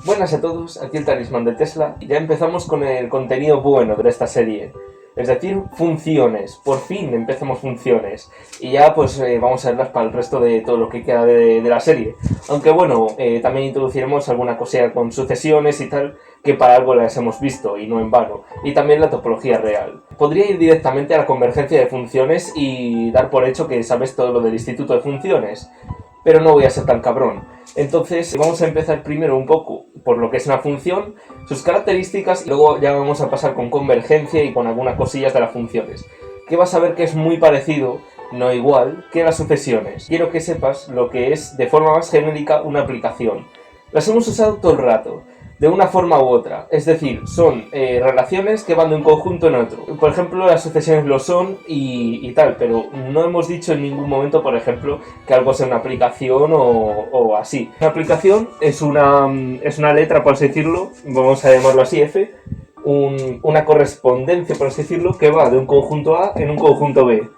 Buenas a todos, aquí el Talismán de Tesla. Ya empezamos con el contenido bueno de esta serie, es decir, funciones. Por fin empezamos funciones. Y ya pues vamos a verlas para el resto de todo lo que queda de la serie. Aunque bueno, también introduciremos alguna cosilla con sucesiones y tal, que para algo las hemos visto y no en vano. Y también la topología real. Podría ir directamente a la convergencia de funciones y dar por hecho que sabes todo lo del instituto de funciones, pero no voy a ser tan cabrón. Entonces vamos a empezar primero un poco por lo que es una función, sus características, y luego ya vamos a pasar con convergencia y con algunas cosillas de las funciones, que vas a ver que es muy parecido, no igual, que las sucesiones. Quiero que sepas lo que es de forma más genérica una aplicación. Las hemos usado todo el rato, de una forma u otra, es decir, son relaciones que van de un conjunto en otro. Por ejemplo, las sucesiones lo son y tal, pero no hemos dicho en ningún momento, por ejemplo, que algo sea una aplicación o así. Una aplicación es una letra, por así decirlo, vamos a llamarlo así, F, una correspondencia, por así decirlo, que va de un conjunto A en un conjunto B.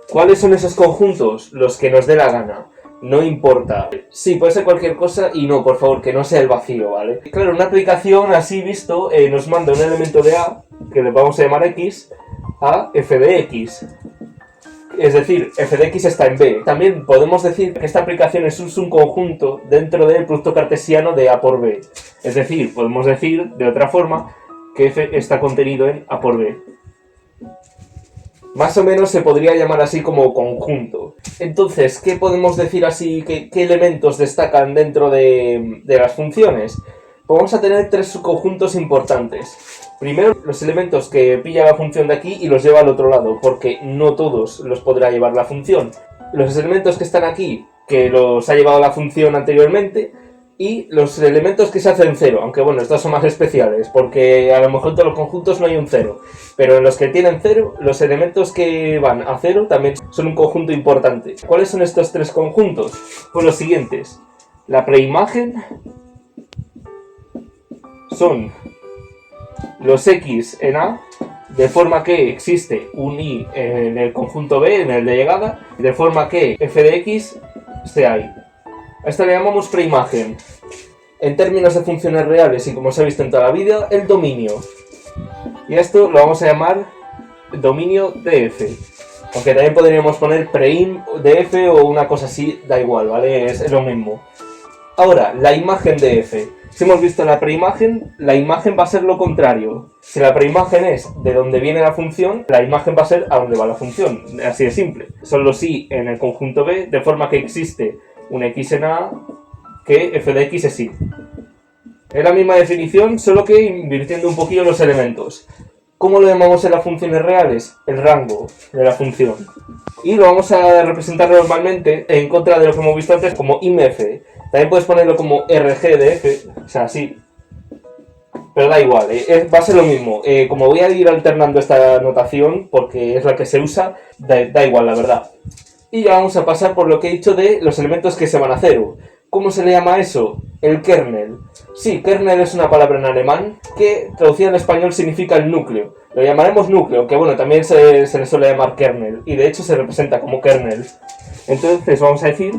¿Cuáles son esos conjuntos? Los que nos dé la gana. No importa. Sí, puede ser cualquier cosa y no, por favor, que no sea el vacío, ¿vale? Claro, una aplicación así visto nos manda un elemento de A, que le vamos a llamar X, a f de X. Es decir, f de X está en B. También podemos decir que esta aplicación es un conjunto dentro del producto cartesiano de A por B. Es decir, podemos decir de otra forma que f está contenido en A por B. Más o menos se podría llamar así como conjunto. Entonces, ¿qué podemos decir así? ¿Qué elementos destacan dentro de las funciones? Pues vamos a tener tres subconjuntos importantes. Primero, los elementos que pilla la función de aquí y los lleva al otro lado, porque no todos los podrá llevar la función. Los elementos que están aquí, que los ha llevado la función anteriormente, y los elementos que se hacen cero, aunque bueno, estos son más especiales, porque a lo mejor en todos los conjuntos no hay un cero, pero en los que tienen cero, los elementos que van a cero también son un conjunto importante. ¿Cuáles son estos tres conjuntos? Pues los siguientes. La preimagen son los X en A, de forma que existe un Y en el conjunto B, en el de llegada, de forma que f de X sea Y. A esta le llamamos preimagen. En términos de funciones reales y como se ha visto en toda la vida, el dominio. Y a esto lo vamos a llamar dominio de f. Aunque también podríamos poner preim de f o una cosa así, da igual, ¿vale? Es lo mismo. Ahora, la imagen de f. Si hemos visto la preimagen, la imagen va a ser lo contrario. Si la preimagen es de donde viene la función, la imagen va a ser a donde va la función. Así de simple. Son los y en el conjunto B, de forma que existe un x en A que f de x es y. Es la misma definición, solo que invirtiendo un poquillo los elementos. ¿Cómo lo llamamos en las funciones reales? El rango de la función. Y lo vamos a representar normalmente en contra de lo que hemos visto antes como imf. También puedes ponerlo como rg de f, o sea, así. Pero da igual, va a ser lo mismo. Como voy a ir alternando esta notación, porque es la que se usa, da igual, la verdad. Y ya vamos a pasar por lo que he dicho de los elementos que se van a cero. ¿Cómo se le llama eso? El kernel. Sí, kernel es una palabra en alemán que traducida en español significa el núcleo. Lo llamaremos núcleo, que bueno, también se le suele llamar kernel. Y de hecho se representa como kernel. Entonces vamos a decir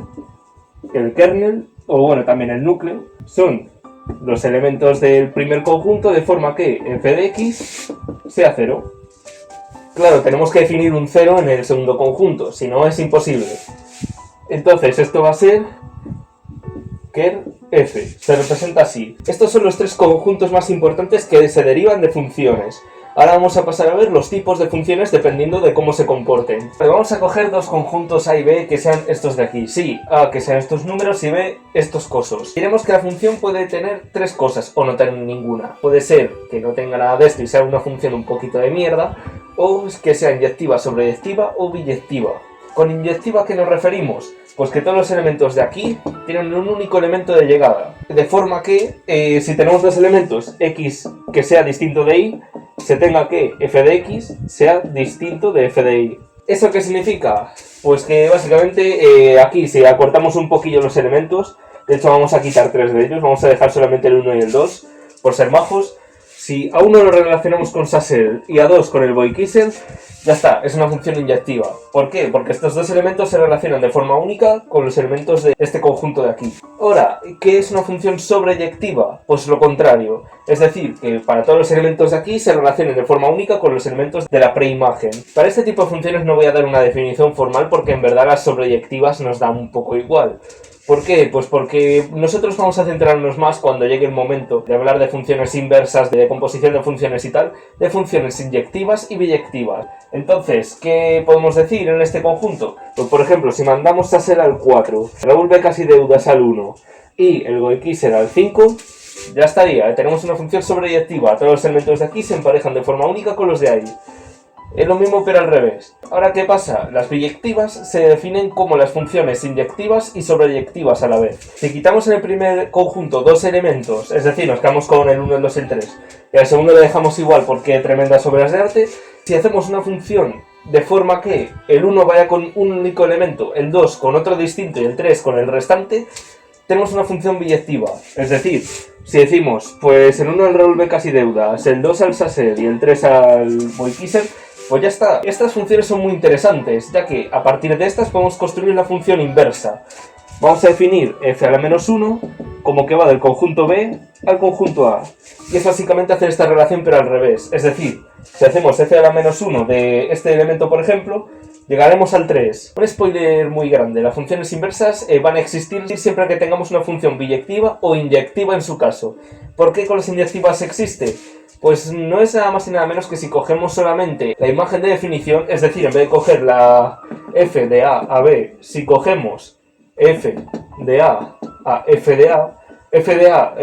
que el kernel, o bueno, también el núcleo, son los elementos del primer conjunto de forma que f de x sea 0. Claro, tenemos que definir un 0 en el segundo conjunto, si no es imposible. Entonces esto va a ser ker f, se representa así. Estos son los tres conjuntos más importantes que se derivan de funciones. Ahora vamos a pasar a ver los tipos de funciones dependiendo de cómo se comporten. Vamos a coger dos conjuntos A y B que sean estos de aquí. Sí, A que sean estos números y B estos cosos. Diremos que la función puede tener tres cosas o no tener ninguna. Puede ser que no tenga nada de esto y sea una función un poquito de mierda, o que sea inyectiva, sobreyectiva o biyectiva. ¿Con inyectiva a qué nos referimos? Pues que todos los elementos de aquí tienen un único elemento de llegada. De forma que si tenemos dos elementos x que sea distinto de y, se tenga que f de x sea distinto de f de y. ¿Eso qué significa? Pues que básicamente aquí si acortamos un poquillo los elementos, de hecho vamos a quitar tres de ellos, vamos a dejar solamente el 1 y el 2, por ser majos. si a uno lo relacionamos con Sassel y a dos con el Voigt-Kissel, ya está, es una función inyectiva. ¿Por qué? Porque estos dos elementos se relacionan de forma única con los elementos de este conjunto de aquí. Ahora, ¿qué es una función sobreyectiva? Pues lo contrario. Es decir, que para todos los elementos de aquí se relacionen de forma única con los elementos de la preimagen. Para este tipo de funciones no voy a dar una definición formal porque en verdad las sobreyectivas nos dan un poco igual. ¿Por qué? Pues porque nosotros vamos a centrarnos más cuando llegue el momento de hablar de funciones inversas, de decomposición de funciones y tal, de funciones inyectivas y biyectivas. Entonces, ¿qué podemos decir en este conjunto? Pues por ejemplo, si mandamos Sassel al 4, Raúl Becas y Deudas al 1 y el Voigt-Kissel al 5, ya estaría, tenemos una función sobreyectiva. Todos los elementos de aquí se emparejan de forma única con los de ahí. Es lo mismo pero al revés. Ahora, ¿qué pasa? Las biyectivas se definen como las funciones inyectivas y sobreyectivas a la vez. Si quitamos en el primer conjunto dos elementos, es decir, nos quedamos con el 1, el 2 y el 3, y al segundo le dejamos igual porque tremendas obras de arte, si hacemos una función de forma que el 1 vaya con un único elemento, el 2 con otro distinto y el 3 con el restante, tenemos una función biyectiva. Es decir, si decimos, pues el 1 al Raúl Becas y Deudas, el 2 al Sassel y el 3 al Voigt-Kissel, pues ya está. Estas funciones son muy interesantes, ya que a partir de estas podemos construir la función inversa. Vamos a definir f a la menos 1 como que va del conjunto B al conjunto A. Y es básicamente hacer esta relación pero al revés. Es decir, si hacemos f a la menos 1 de este elemento, por ejemplo, llegaremos al 3. Un spoiler muy grande, las funciones inversas van a existir siempre que tengamos una función biyectiva o inyectiva en su caso. ¿Por qué con las inyectivas existe? Pues no es nada más y nada menos que si cogemos solamente la imagen de definición, es decir, en vez de coger la f de A a B, si cogemos f de A a f de A,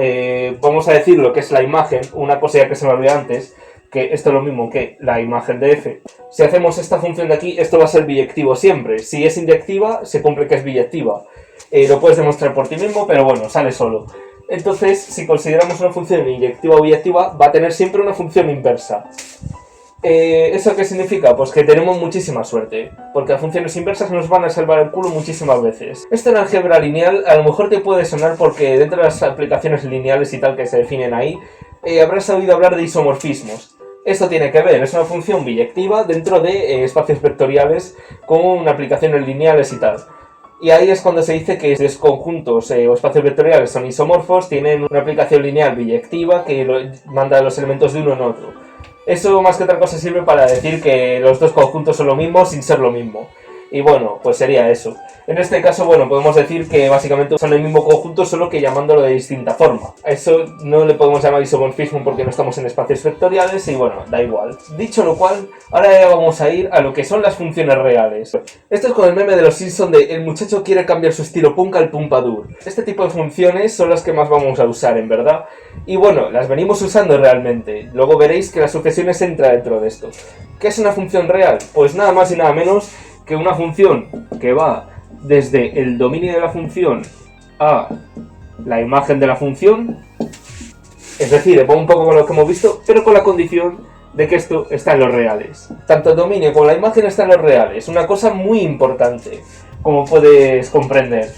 vamos a decir lo que es la imagen, una cosa ya que se me olvidó antes, que esto es lo mismo que la imagen de f. Si hacemos esta función de aquí, esto va a ser biyectivo siempre. Si es inyectiva, se cumple que es biyectiva. Lo puedes demostrar por ti mismo, pero bueno, sale solo. Entonces, si consideramos una función inyectiva o biyectiva, va a tener siempre una función inversa. ¿Eso qué significa? Pues que tenemos muchísima suerte, porque las funciones inversas nos van a salvar el culo muchísimas veces. Esto en álgebra lineal a lo mejor te puede sonar porque dentro de las aplicaciones lineales y tal que se definen ahí, habrás oído hablar de isomorfismos. Esto tiene que ver, es una función biyectiva dentro de espacios vectoriales con aplicaciones lineales y tal. Y ahí es cuando se dice que los conjuntos o espacios vectoriales son isomorfos, tienen una aplicación lineal biyectiva que manda los elementos de uno en otro. Eso más que otra cosa sirve para decir que los dos conjuntos son lo mismo sin ser lo mismo. Y bueno, pues sería eso. En este caso, bueno, podemos decir que básicamente son el mismo conjunto, solo que llamándolo de distinta forma. A eso no le podemos llamar isomorfismo porque no estamos en espacios vectoriales y bueno, da igual. Dicho lo cual, ahora ya vamos a ir a lo que son las funciones reales. Esto es con el meme de los Simpsons de el muchacho quiere cambiar su estilo punk al Pompadour. Este tipo de funciones son las que más vamos a usar, en verdad. Y bueno, las venimos usando realmente. Luego veréis que las sucesiones entran dentro de esto. ¿Qué es una función real? Pues nada más y nada menos que una función que va desde el dominio de la función a la imagen de la función, es decir, un poco con lo que hemos visto, pero con la condición de que esto está en los reales. Tanto el dominio como la imagen están en los reales, una cosa muy importante, como puedes comprender.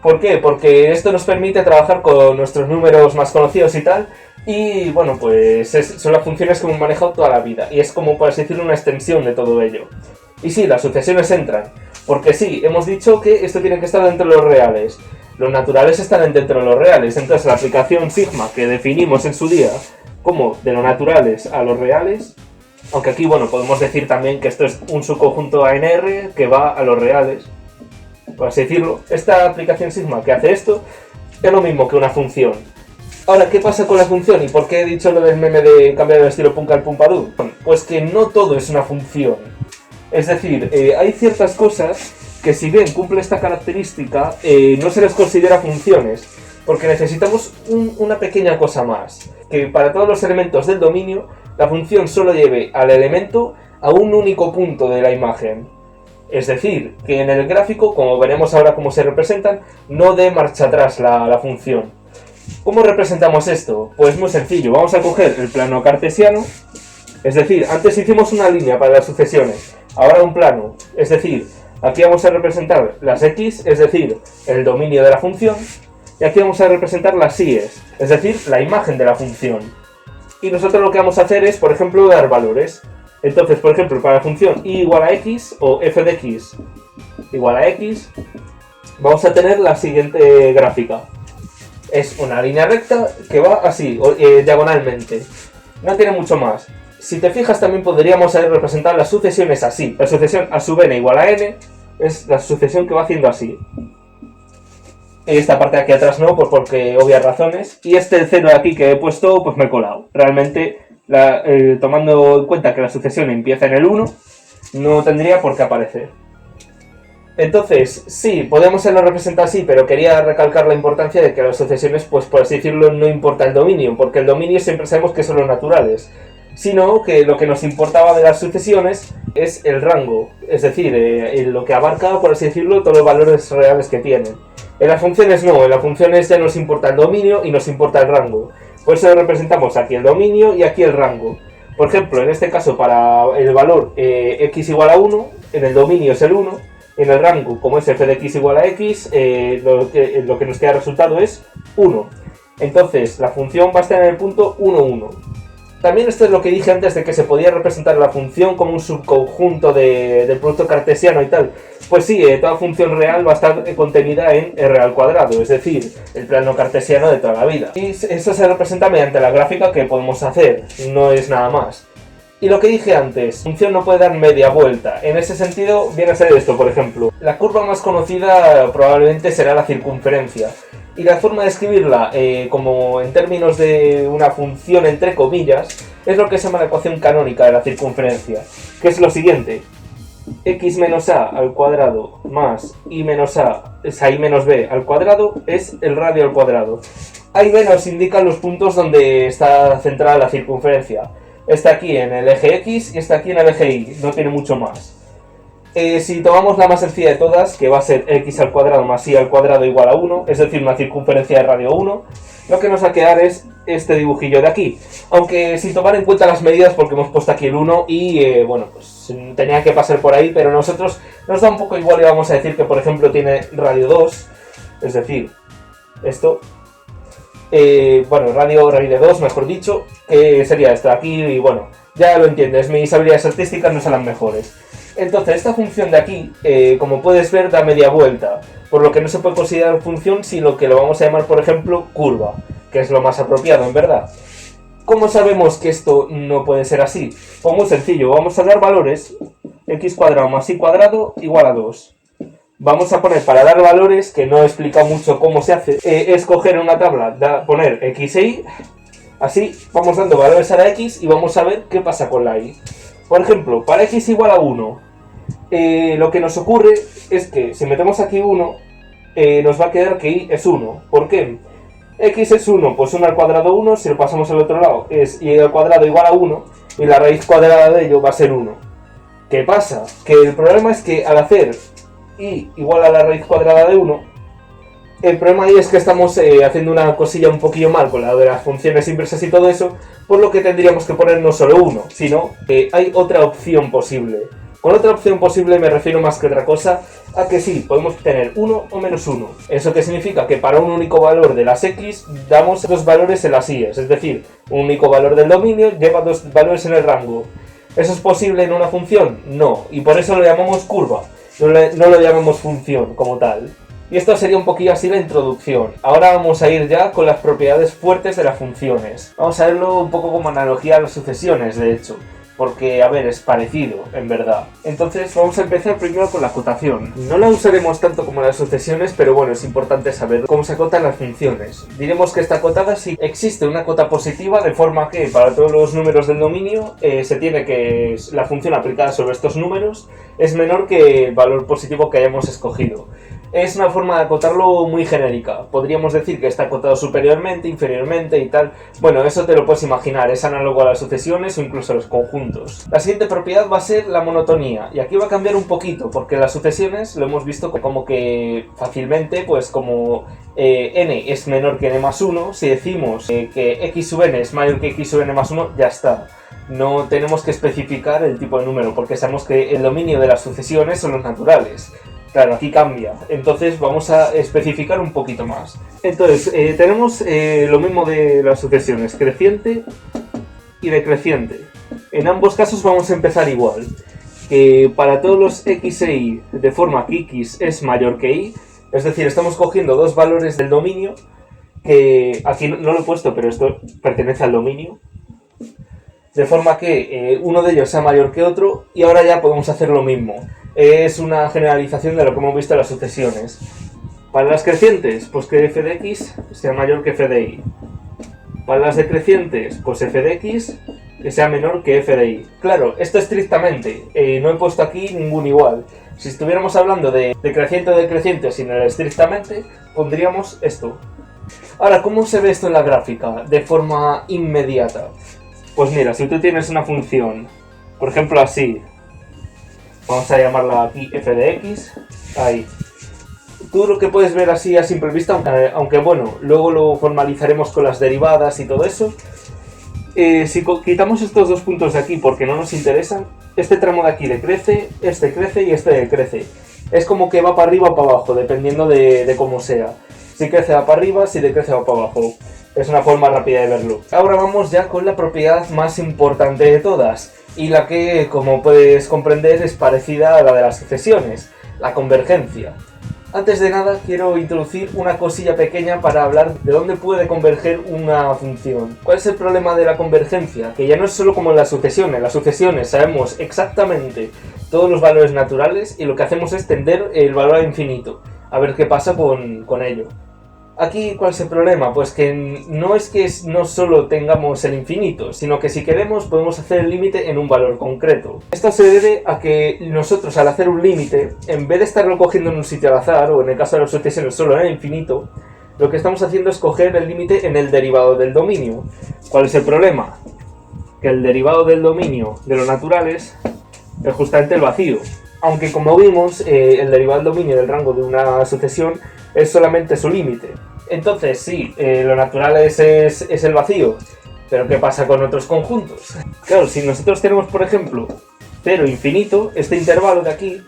¿Por qué? Porque esto nos permite trabajar con nuestros números más conocidos y tal, y bueno, pues son las funciones que hemos manejado toda la vida, y es como, por así decirlo, una extensión de todo ello. Y sí, las sucesiones entran, porque sí, hemos dicho que esto tiene que estar dentro de los reales. Los naturales están dentro de los reales, entonces la aplicación sigma que definimos en su día como de los naturales a los reales, aunque aquí, bueno, podemos decir también que esto es un subconjunto ANR que va a los reales, por así decirlo. Esta aplicación sigma que hace esto es lo mismo que una función. Ahora, ¿qué pasa con la función? ¿Y por qué he dicho lo del meme de cambiar el estilo punk al Pompadour? Pues que no todo es una función. Es decir, hay ciertas cosas que si bien cumple esta característica, no se les considera funciones, porque necesitamos una pequeña cosa más, que para todos los elementos del dominio, la función solo lleve al elemento a un único punto de la imagen. Es decir, que en el gráfico, como veremos ahora cómo se representan, no dé marcha atrás la función. ¿Cómo representamos esto? Pues muy sencillo, vamos a coger el plano cartesiano, es decir, antes hicimos una línea para las sucesiones, ahora un plano, es decir, aquí vamos a representar las x, es decir, el dominio de la función, y aquí vamos a representar las y's, es decir, la imagen de la función. y nosotros lo que vamos a hacer es, por ejemplo, dar valores. Entonces, por ejemplo, para la función y igual a x o f de x igual a x, vamos a tener la siguiente gráfica. Es una línea recta que va así, diagonalmente. No tiene mucho más. Si te fijas, también podríamos representar las sucesiones así. La sucesión a sub n igual a n es la sucesión que va haciendo así. Esta parte de aquí atrás no, pues porque obvias razones. Y este cero de aquí que he puesto, pues me he colado. Realmente, tomando en cuenta que la sucesión empieza en el 1, no tendría por qué aparecer. Entonces, sí, podemos haberlo representado así, pero quería recalcar la importancia de que las sucesiones, pues por así decirlo, no importa el dominio, porque el dominio siempre sabemos que son los naturales, sino que lo que nos importaba de las sucesiones es el rango, es decir, lo que abarca, por así decirlo, todos los valores reales que tienen. En las funciones no, en las funciones ya nos importa el dominio y nos importa el rango. Por eso representamos aquí el dominio y aquí el rango. Por ejemplo, en este caso, para el valor x igual a 1, en el dominio es el 1, en el rango, como es f de x igual a x, lo que nos queda resultado es 1. Entonces, la función va a estar en el punto 1, 1. También esto es lo que dije antes de que se podía representar la función como un subconjunto del producto cartesiano y tal. Pues sí, toda función real va a estar contenida en r al cuadrado, es decir, el plano cartesiano de toda la vida. Y eso se representa mediante la gráfica que podemos hacer, no es nada más. Y lo que dije antes, la función no puede dar media vuelta. En ese sentido, viene a ser esto, por ejemplo. La curva más conocida probablemente será la circunferencia. Y la forma de escribirla, como en términos de una función entre comillas, es lo que se llama la ecuación canónica de la circunferencia, que es lo siguiente. X menos a al cuadrado más y menos a es a y menos b al cuadrado es el radio al cuadrado. A y b nos indican los puntos donde está centrada la circunferencia. Está aquí en el eje X y está aquí en el eje Y, no tiene mucho más. Si tomamos la más sencilla de todas, que va a ser x al cuadrado más y al cuadrado igual a 1, es decir, una circunferencia de radio 1, lo que nos va a quedar es este dibujillo de aquí. Aunque sin tomar en cuenta las medidas, porque hemos puesto aquí el 1 y, bueno, pues tenía que pasar por ahí, pero nosotros nos da un poco igual y vamos a decir que, por ejemplo, tiene radio 2, es decir, esto... bueno, radio 2, mejor dicho, que sería esto aquí y bueno, ya lo entiendes, mis habilidades artísticas no son las mejores. Entonces, esta función de aquí, como puedes ver, da media vuelta, por lo que no se puede considerar función, sino que lo vamos a llamar, por ejemplo, curva, que es lo más apropiado, en verdad. ¿Cómo sabemos que esto no puede ser así? Pues muy sencillo, vamos a dar valores, x cuadrado más y cuadrado igual a 2. Vamos a poner, para dar valores, que no he explicado mucho cómo se hace, es coger en una tabla, poner x e y, así vamos dando valores a la x y vamos a ver qué pasa con la y. Por ejemplo, para x igual a 1, lo que nos ocurre es que si metemos aquí 1, nos va a quedar que y es 1. ¿Por qué? X es 1, pues 1 al cuadrado 1, si lo pasamos al otro lado es y al cuadrado igual a 1, y la raíz cuadrada de ello va a ser 1. ¿Qué pasa? Que el problema es que al hacer y igual a la raíz cuadrada de 1, el problema ahí es que estamos haciendo una cosilla un poquillo mal con la de las funciones inversas y todo eso, por lo que tendríamos que poner no solo 1, sino que hay otra opción posible. Con otra opción posible me refiero más que otra cosa a que sí, podemos tener 1 o menos 1. ¿Eso qué significa? Que para un único valor de las x damos dos valores en las y's, es decir, un único valor del dominio lleva dos valores en el rango. ¿Eso es posible en una función? No, y por eso lo llamamos curva, no lo llamamos función como tal. Y esto sería un poquillo así la introducción. Ahora vamos a ir ya con las propiedades fuertes de las funciones. Vamos a verlo un poco como analogía a las sucesiones, de hecho. Porque, a ver, es parecido, en verdad. Entonces vamos a empezar primero con la acotación. No la usaremos tanto como las sucesiones, pero bueno, es importante saber cómo se acotan las funciones. Diremos que está acotada si existe una cota positiva, de forma que para todos los números del dominio se tiene que la función aplicada sobre estos números es menor que el valor positivo que hayamos escogido. Es una forma de acotarlo muy genérica. Podríamos decir que está acotado superiormente, inferiormente y tal. Bueno, eso te lo puedes imaginar, es análogo a las sucesiones o incluso a los conjuntos. La siguiente propiedad va a ser la monotonía. Y aquí va a cambiar un poquito, porque las sucesiones lo hemos visto como que fácilmente, pues como n es menor que n más 1, si decimos que x sub n es mayor que x sub n más 1, ya está. No tenemos que especificar el tipo de número, porque sabemos que el dominio de las sucesiones son los naturales. Claro, aquí cambia. Entonces vamos a especificar un poquito más. Entonces, tenemos lo mismo de las sucesiones. Creciente y decreciente. En ambos casos vamos a empezar igual, que para todos los x e y de forma que x es mayor que y, es decir, estamos cogiendo dos valores del dominio, que aquí no lo he puesto, pero esto pertenece al dominio, de forma que uno de ellos sea mayor que otro, y ahora ya podemos hacer lo mismo. Es una generalización de lo que hemos visto en las sucesiones. Para las crecientes, pues que f de x sea mayor que f de y. Para las decrecientes, pues f de x que sea menor que f de y. Claro, esto estrictamente, no he puesto aquí ningún igual. Si estuviéramos hablando de decreciente o decreciente sin el estrictamente, pondríamos esto. Ahora, ¿cómo se ve esto en la gráfica de forma inmediata? Pues mira, si tú tienes una función, por ejemplo así, vamos a llamarla aquí f de x, ahí. Tú lo que puedes ver así a simple vista, aunque bueno, luego lo formalizaremos con las derivadas y todo eso. Si quitamos estos dos puntos de aquí porque no nos interesan, este tramo de aquí decrece, este crece y este decrece. Es como que va para arriba o para abajo, dependiendo de cómo sea. Si crece va para arriba, si decrece va para abajo. Es una forma rápida de verlo. Ahora vamos ya con la propiedad más importante de todas, y la que, como puedes comprender, es parecida a la de las sucesiones, la convergencia. Antes de nada, quiero introducir una cosilla pequeña para hablar de dónde puede converger una función. ¿Cuál es el problema de la convergencia? Que ya no es solo como en las sucesiones sabemos exactamente todos los valores naturales y lo que hacemos es tender el valor a infinito, a ver qué pasa con ello. Aquí, ¿cuál es el problema? Pues que no es que no solo tengamos el infinito, sino que si queremos podemos hacer el límite en un valor concreto. Esto se debe a que nosotros al hacer un límite, en vez de estarlo cogiendo en un sitio al azar, o en el caso de las sucesiones solo en el infinito, lo que estamos haciendo es coger el límite en el derivado del dominio. ¿Cuál es el problema? Que el derivado del dominio de los naturales es justamente el vacío. Aunque como vimos, el derivado del dominio del rango de una sucesión es solamente su límite. Entonces sí, lo natural es el vacío, pero ¿qué pasa con otros conjuntos? Claro, si nosotros tenemos, por ejemplo, 0 infinito, este intervalo de aquí,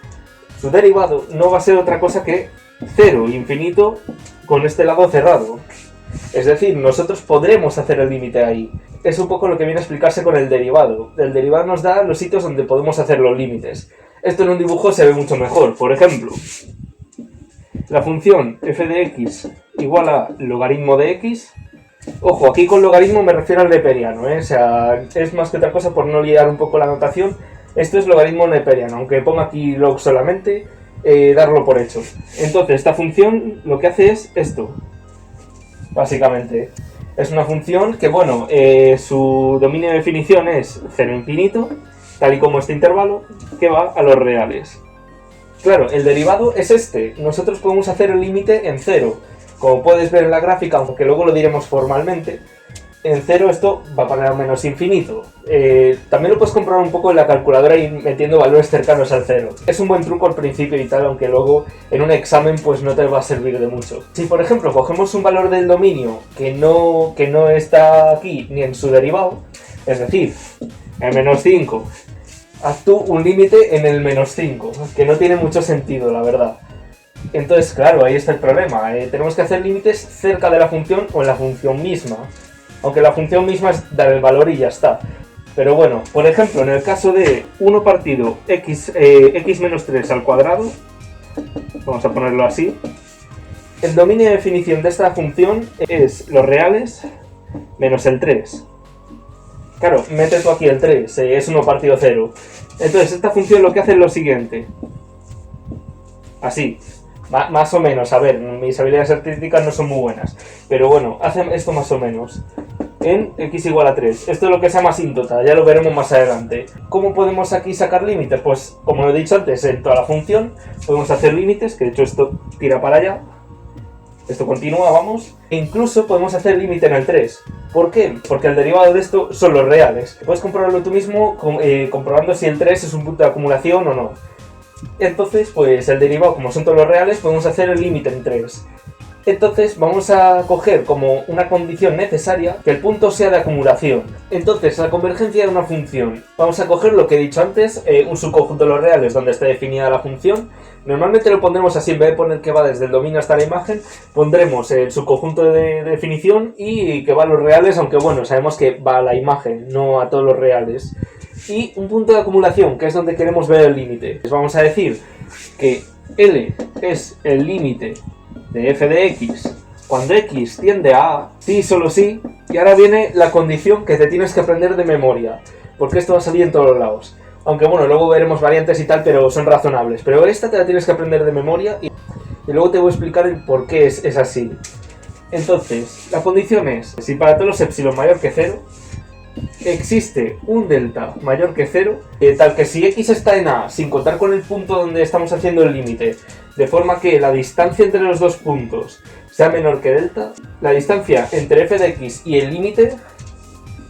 su derivado no va a ser otra cosa que 0 infinito con este lado cerrado. Es decir, nosotros podremos hacer el límite ahí. Es un poco lo que viene a explicarse con el derivado. El derivado nos da los sitios donde podemos hacer los límites. Esto en un dibujo se ve mucho mejor. Por ejemplo, la función f de x igual a logaritmo de x. Ojo, aquí con logaritmo me refiero al neperiano, O sea, es más que otra cosa por no liar un poco la notación. Esto es logaritmo neperiano, aunque ponga aquí log solamente, darlo por hecho. Entonces, esta función lo que hace es esto, básicamente. Es una función que, bueno, su dominio de definición es 0 infinito, tal y como este intervalo, que va a los reales. Claro, el derivado es este. Nosotros podemos hacer el límite en 0. Como puedes ver en la gráfica, aunque luego lo diremos formalmente, en 0 esto va para menos infinito. También lo puedes comprobar un poco en la calculadora y metiendo valores cercanos al 0. Es un buen truco al principio y tal, aunque luego en un examen pues no te va a servir de mucho. Si por ejemplo cogemos un valor del dominio que no está aquí ni en su derivado, es decir, en menos 5, haz tú un límite en el menos 5, que no tiene mucho sentido, la verdad. Entonces, claro, ahí está el problema. Tenemos que hacer límites cerca de la función o en la función misma. Aunque la función misma es dar el valor y ya está. Pero bueno, por ejemplo, en el caso de 1 partido x menos 3 al cuadrado, vamos a ponerlo así, el dominio de definición de esta función es los reales menos el 3. Claro, metes tú aquí el 3, es 1 partido 0. Entonces, esta función lo que hace es lo siguiente. Así. Más o menos, a ver, mis habilidades artísticas no son muy buenas. Pero bueno, hace esto más o menos. En x igual a 3. Esto es lo que se llama asíntota, ya lo veremos más adelante. ¿Cómo podemos aquí sacar límites? Pues, como lo he dicho antes, en toda la función podemos hacer límites, que de hecho esto tira para allá. Esto continúa, vamos. E incluso podemos hacer límite en el 3. ¿Por qué? Porque el derivado de esto son los reales. Puedes comprobarlo tú mismo comprobando si el 3 es un punto de acumulación o no. Entonces, pues el derivado, como son todos los reales, podemos hacer el límite en 3. Entonces vamos a coger como una condición necesaria que el punto sea de acumulación. Entonces, la convergencia de una función. Vamos a coger lo que he dicho antes, un subconjunto de los reales donde está definida la función. Normalmente lo pondremos así, en vez de poner que va desde el dominio hasta la imagen, pondremos el subconjunto de definición y que va a los reales, aunque bueno, sabemos que va a la imagen, no a todos los reales. Y un punto de acumulación, que es donde queremos ver el límite. Vamos a decir que L es el límite de f de x cuando x tiende a A, sí y solo sí, y ahora viene la condición que te tienes que aprender de memoria, porque esto va a salir en todos los lados. Aunque bueno, luego veremos variantes y tal, pero son razonables. Pero esta te la tienes que aprender de memoria y luego te voy a explicar el por qué es así. Entonces, la condición es, si para todos los epsilon mayor que 0, existe un delta mayor que 0, tal que si x está en A, sin contar con el punto donde estamos haciendo el límite, de forma que la distancia entre los dos puntos sea menor que delta, la distancia entre f de x y el límite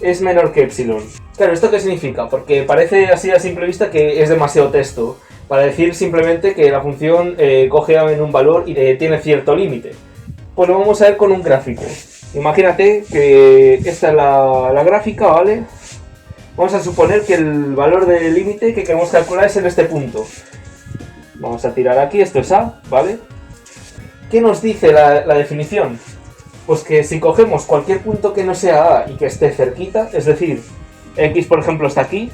es menor que epsilon. Claro, ¿esto qué significa? Porque parece así a simple vista que es demasiado texto para decir simplemente que la función coge en un valor y tiene cierto límite. Pues lo vamos a ver con un gráfico. Imagínate que esta es la gráfica, ¿vale? Vamos a suponer que el valor del límite que queremos calcular es en este punto. Vamos a tirar aquí, esto es A, ¿vale? ¿Qué nos dice la definición? Pues que si cogemos cualquier punto que no sea A y que esté cerquita, es decir, X por ejemplo está aquí,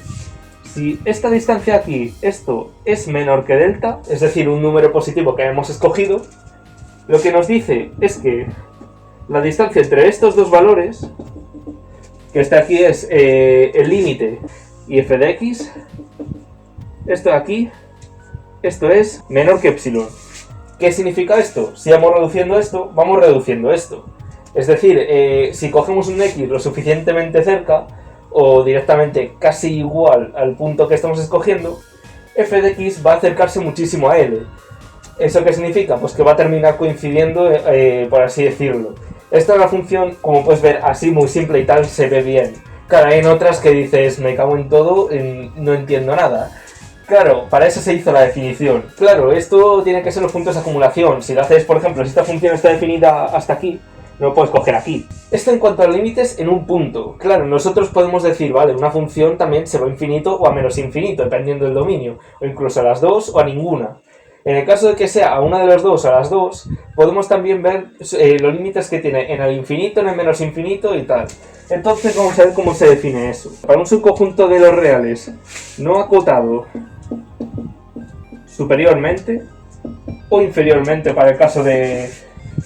si esta distancia aquí, esto es menor que delta, es decir, un número positivo que hemos escogido, lo que nos dice es que la distancia entre estos dos valores, que este aquí es el límite y f de x, esto de aquí, esto es menor que epsilon. ¿Qué significa esto? Si vamos reduciendo esto, vamos reduciendo esto. Es decir, si cogemos un x lo suficientemente cerca, o directamente casi igual al punto que estamos escogiendo, f de x va a acercarse muchísimo a l. ¿Eso qué significa? Pues que va a terminar coincidiendo, por así decirlo. Esta es la función, como puedes ver, así muy simple y tal, se ve bien. Claro, hay en otras que dices, me cago en todo, no entiendo nada. Claro, para eso se hizo la definición. Claro, esto tiene que ser los puntos de acumulación. Si lo haces, por ejemplo, si esta función está definida hasta aquí, no lo puedes coger aquí. Esto en cuanto a límites en un punto. Claro, nosotros podemos decir, vale, una función también se va a infinito o a menos infinito, dependiendo del dominio. O incluso a las dos o a ninguna. En el caso de que sea a una de los dos o a las dos, podemos también ver los límites que tiene en el infinito, en el menos infinito y tal. Entonces vamos a ver cómo se define eso. Para un subconjunto de los reales no acotado superiormente o inferiormente para el caso de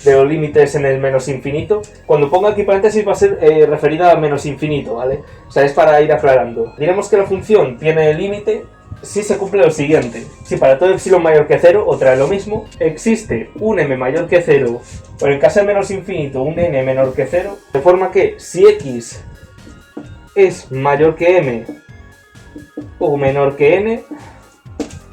los límites en el menos infinito, cuando ponga aquí paréntesis va a ser referida a menos infinito, ¿vale? O sea, es para ir aclarando. Diremos que la función tiene límite si se cumple lo siguiente. Si para todo epsilon mayor que 0, otra vez lo mismo, existe un m mayor que 0, o en el caso de menos infinito, un n menor que 0, de forma que si x es mayor que m o menor que n,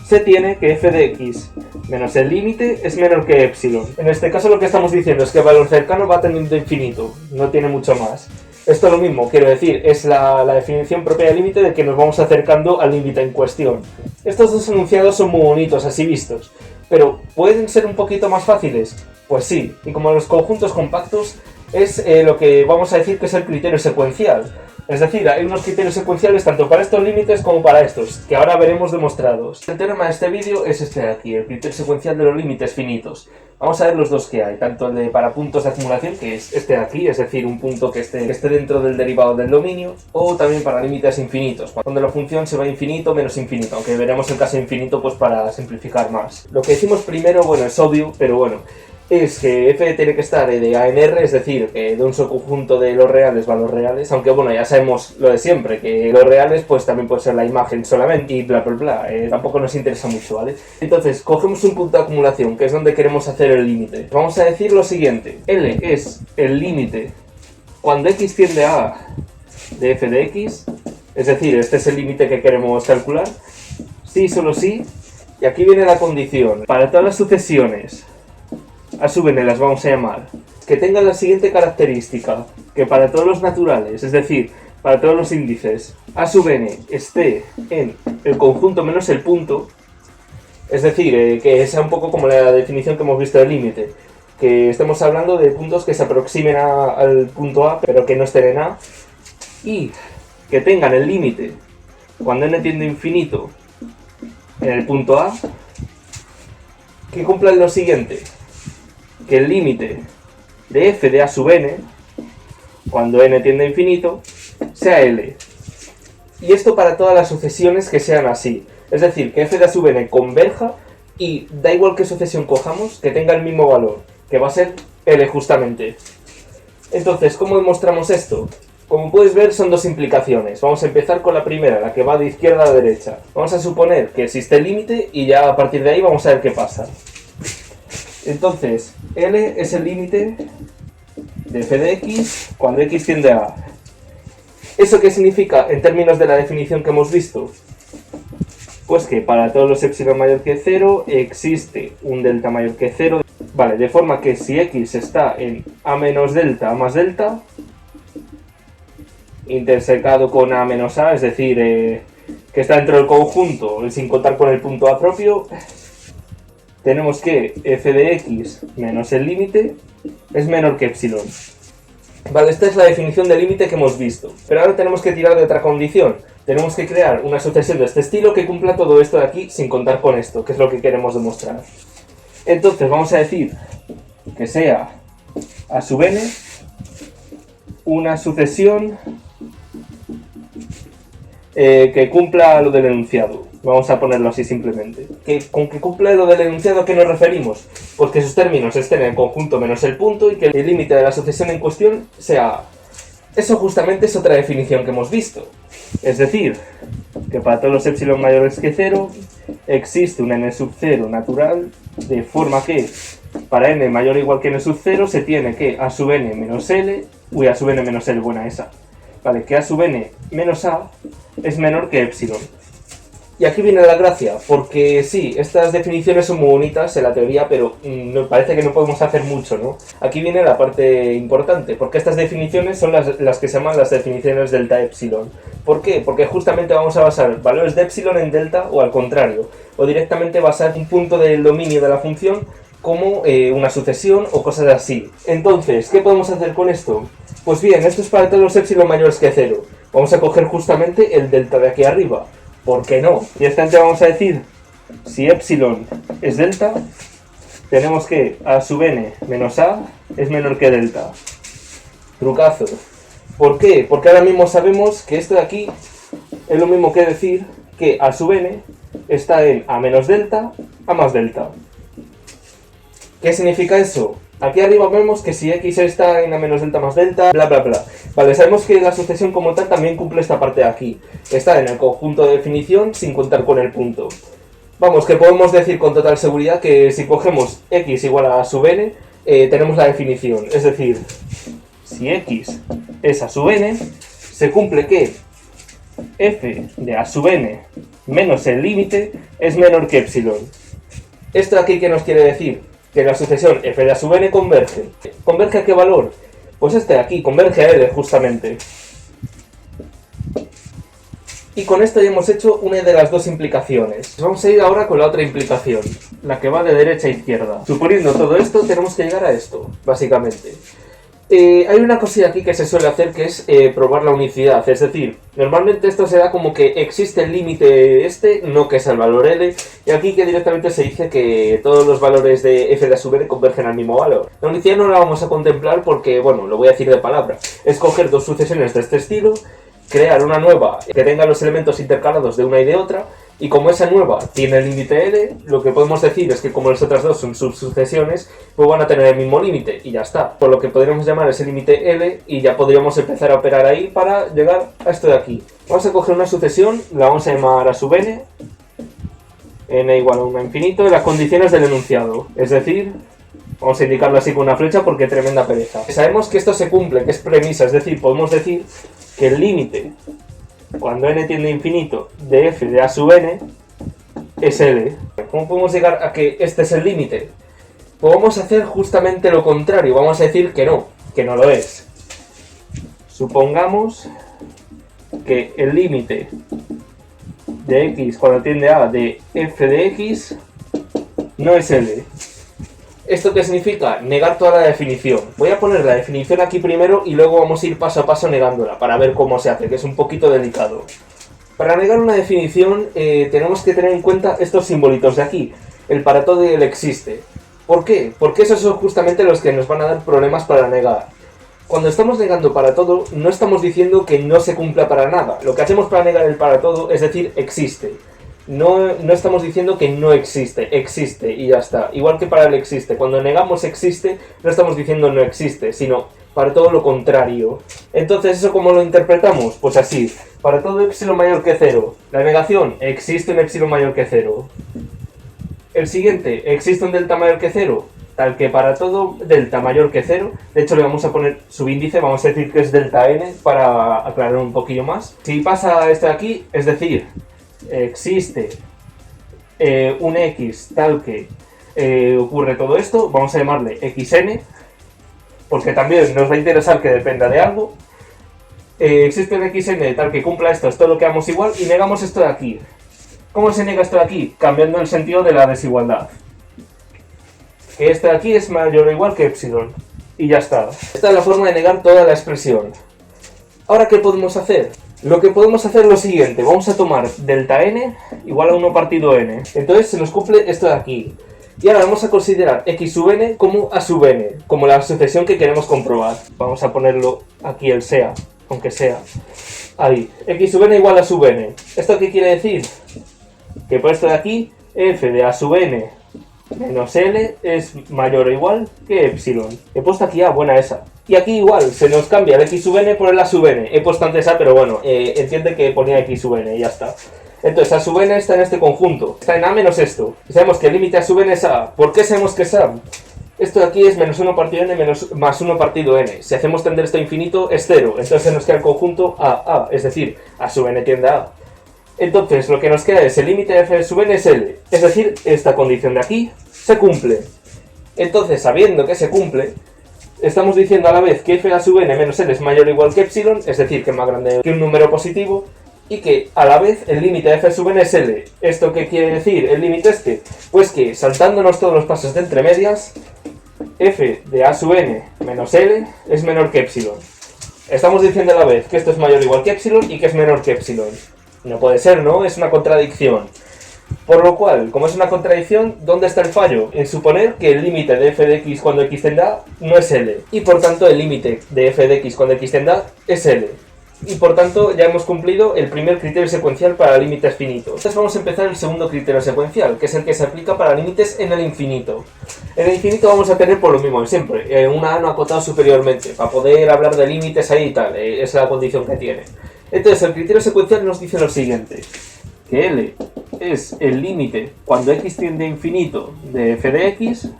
se tiene que f de x menos el límite es menor que epsilon. En este caso lo que estamos diciendo es que el valor cercano va teniendo infinito, no tiene mucho más. Esto es lo mismo, quiero decir, es la definición propia del límite de que nos vamos acercando al límite en cuestión. Estos dos enunciados son muy bonitos así vistos, pero ¿pueden ser un poquito más fáciles? Pues sí, y como los conjuntos compactos es lo que vamos a decir que es el criterio secuencial. Es decir, hay unos criterios secuenciales tanto para estos límites como para estos, que ahora veremos demostrados. El teorema de este vídeo es este de aquí, el criterio secuencial de los límites finitos. Vamos a ver los dos que hay, tanto el de para puntos de acumulación, que es este de aquí, es decir, un punto que esté dentro del derivado del dominio, o también para límites infinitos, cuando la función se va a infinito menos infinito, aunque veremos el caso infinito pues para simplificar más. Lo que decimos primero, bueno, es obvio, pero bueno, es que f tiene que estar de A en R, es decir, que de un subconjunto de los reales va a los reales, aunque bueno, ya sabemos lo de siempre, que los reales pues también puede ser la imagen solamente y bla bla bla, tampoco nos interesa mucho, ¿vale? Entonces, cogemos un punto de acumulación, que es donde queremos hacer el límite. Vamos a decir lo siguiente, L es el límite cuando x tiende a A de f de x, es decir, este es el límite que queremos calcular, sí, solo sí, y aquí viene la condición, para todas las sucesiones a sub n las vamos a llamar, que tengan la siguiente característica, que para todos los naturales, es decir, para todos los índices, a sub n esté en el conjunto menos el punto, es decir, que sea un poco como la definición que hemos visto del límite, que estemos hablando de puntos que se aproximen al punto A, pero que no estén en A, y que tengan el límite cuando n tiende a infinito en el punto A, que cumplan lo siguiente: que el límite de f de a sub n, cuando n tiende a infinito, sea L. Y esto para todas las sucesiones que sean así. Es decir, que f de a sub n converja y da igual qué sucesión cojamos, que tenga el mismo valor, que va a ser L justamente. Entonces, ¿cómo demostramos esto? Como puedes ver, son dos implicaciones. Vamos a empezar con la primera, la que va de izquierda a derecha. Vamos a suponer que existe el límite y ya a partir de ahí vamos a ver qué pasa. Entonces, L es el límite de f de x cuando x tiende a A. ¿Eso qué significa en términos de la definición que hemos visto? Pues que para todos los epsilon mayor que 0 existe un delta mayor que 0. Vale, de forma que si x está en a menos delta, a más delta, intersecado con a menos a, es decir, que está dentro del conjunto sin contar con el punto A propio, tenemos que f de x menos el límite es menor que epsilon. Vale, esta es la definición de límite que hemos visto. Pero ahora tenemos que tirar de otra condición. Tenemos que crear una sucesión de este estilo que cumpla todo esto de aquí sin contar con esto, que es lo que queremos demostrar. Entonces vamos a decir que sea a sub n una sucesión que cumpla lo del enunciado. Vamos a ponerlo así simplemente. ¿Con que cumpla lo del enunciado a qué nos referimos? Pues que sus términos estén en el conjunto menos el punto y que el límite de la sucesión en cuestión sea A. Eso justamente es otra definición que hemos visto. Es decir, que para todos los epsilon mayores que 0 existe un n sub 0 natural, de forma que para n mayor o igual que n sub 0 se tiene que a sub n menos l, a sub n menos l, buena esa. Vale, que a sub n menos a es menor que epsilon. Y aquí viene la gracia, porque sí, estas definiciones son muy bonitas en la teoría, pero me parece que no podemos hacer mucho, ¿no? Aquí viene la parte importante, porque estas definiciones son las que se llaman las definiciones delta epsilon. ¿Por qué? Porque justamente vamos a basar valores de epsilon en delta o al contrario, o directamente basar un punto del dominio de la función como una sucesión o cosas así. Entonces, ¿qué podemos hacer con esto? Pues bien, esto es para todos los epsilon mayores que 0. Vamos a coger justamente el delta de aquí arriba. ¿Por qué no? Y esta vamos a decir, si epsilon es delta, tenemos que a sub n menos a es menor que delta. Trucazo. ¿Por qué? Porque ahora mismo sabemos que esto de aquí es lo mismo que decir que a sub n está en a menos delta, a más delta. ¿Qué significa eso? Aquí arriba vemos que si x está en a menos delta más delta, bla bla bla. Vale, sabemos que la sucesión como tal también cumple esta parte de aquí. Está en el conjunto de definición sin contar con el punto. Vamos, que podemos decir con total seguridad que si cogemos x igual a sub n, tenemos la definición. Es decir, si x es a sub n, se cumple que f de a sub n menos el límite es menor que epsilon. ¿Esto de aquí qué nos quiere decir? Que la sucesión f de a sub n converge. ¿Converge a qué valor? Pues este de aquí, converge a L justamente. Y con esto ya hemos hecho una de las dos implicaciones. Vamos a ir ahora con la otra implicación, la que va de derecha a izquierda. Suponiendo todo esto, tenemos que llegar a esto, básicamente. Hay una cosilla aquí que se suele hacer que es probar la unicidad, es decir, normalmente esto se da como que existe el límite este, no que es el valor L, y aquí que directamente se dice que todos los valores de f de a sub n convergen al mismo valor. La unicidad no la vamos a contemplar porque, bueno, lo voy a decir de palabra, es coger dos sucesiones de este estilo, crear una nueva que tenga los elementos intercalados de una y de otra, y como esa nueva tiene el límite L, lo que podemos decir es que como las otras dos son subsucesiones, pues van a tener el mismo límite, y ya está. Por lo que podríamos llamar ese límite L, y ya podríamos empezar a operar ahí para llegar a esto de aquí. Vamos a coger una sucesión, la vamos a llamar a sub n, n igual a 1 a infinito, y las condiciones del enunciado, es decir, vamos a indicarlo así con una flecha porque tremenda pereza. Sabemos que esto se cumple, que es premisa, es decir, podemos decir que el límite cuando n tiende a infinito de f de a sub n es L. ¿Cómo podemos llegar a que este es el límite? Pues vamos a hacer justamente lo contrario, vamos a decir que no lo es. Supongamos que el límite de x cuando tiende a de f de x no es L. ¿Esto qué significa? Negar toda la definición. Voy a poner la definición aquí primero y luego vamos a ir paso a paso negándola para ver cómo se hace, que es un poquito delicado. Para negar una definición tenemos que tener en cuenta estos simbolitos de aquí, el para todo y el existe. ¿Por qué? Porque esos son justamente los que nos van a dar problemas para negar. Cuando estamos negando para todo, no estamos diciendo que no se cumpla para nada. Lo que hacemos para negar el para todo es decir existe. No estamos diciendo que no existe, existe y ya está. Igual que para el existe. Cuando negamos existe, no estamos diciendo no existe, sino para todo lo contrario. Entonces, ¿eso cómo lo interpretamos? Pues así. Para todo epsilon mayor que 0. La negación, existe un epsilon mayor que 0. El siguiente, existe un delta mayor que 0. Tal que para todo delta mayor que 0, de hecho le vamos a poner subíndice, vamos a decir que es delta n para aclarar un poquillo más. Si pasa esto de aquí, es decir, existe un x tal que ocurre todo esto, vamos a llamarle xn, porque también nos va a interesar que dependa de algo. Existe un xn tal que cumpla esto lo quedamos igual y negamos esto de aquí. ¿Cómo se nega esto de aquí? Cambiando el sentido de la desigualdad. Que esto de aquí es mayor o igual que epsilon. Y ya está. Esta es la forma de negar toda la expresión. Ahora, ¿qué podemos hacer? Lo que podemos hacer es lo siguiente. Vamos a tomar delta n igual a 1 partido n. Entonces se nos cumple esto de aquí. Y ahora vamos a considerar x sub n como a sub n, como la sucesión que queremos comprobar. Vamos a ponerlo aquí el sea, aunque sea. Ahí. X sub n igual a sub n. ¿Esto qué quiere decir? Que por esto de aquí, f de a sub n menos L es mayor o igual que epsilon. He puesto aquí A, buena esa. Y aquí igual, se nos cambia el x sub n por el a sub n. He puesto antes A, pero bueno, entiende que ponía x sub n y ya está. Entonces a sub n está en este conjunto. Está en A menos esto. Y sabemos que el límite a sub n es A. ¿Por qué sabemos que es A? Esto de aquí es menos 1 partido n más 1 partido n. Si hacemos tender esto a infinito es 0. Entonces nos queda el conjunto A. Es decir, a sub n tiende a A. Entonces lo que nos queda es el límite de f de sub n es L. Es decir, esta condición de aquí se cumple. Entonces, sabiendo que se cumple, estamos diciendo a la vez que f de a sub n menos L es mayor o igual que epsilon, es decir, que es más grande que un número positivo, y que a la vez el límite de f de sub n es L. ¿Esto qué quiere decir el límite este? Pues que, saltándonos todos los pasos de entre medias, f de a sub n menos L es menor que epsilon. Estamos diciendo a la vez que esto es mayor o igual que epsilon y que es menor que epsilon. No puede ser, ¿no? Es una contradicción. Por lo cual, como es una contradicción, ¿dónde está el fallo? En suponer que el límite de f de x cuando x tiende a no es L. Y por tanto el límite de f de x cuando x tiende a es L. Y por tanto ya hemos cumplido el primer criterio secuencial para límites finitos. Entonces vamos a empezar el segundo criterio secuencial, que es el que se aplica para límites en el infinito. En el infinito vamos a tener por lo mismo de siempre, una A no acotado superiormente, para poder hablar de límites ahí y tal, es la condición que tiene. Entonces el criterio secuencial nos dice lo siguiente, que L es el límite cuando x tiende a infinito de f de x,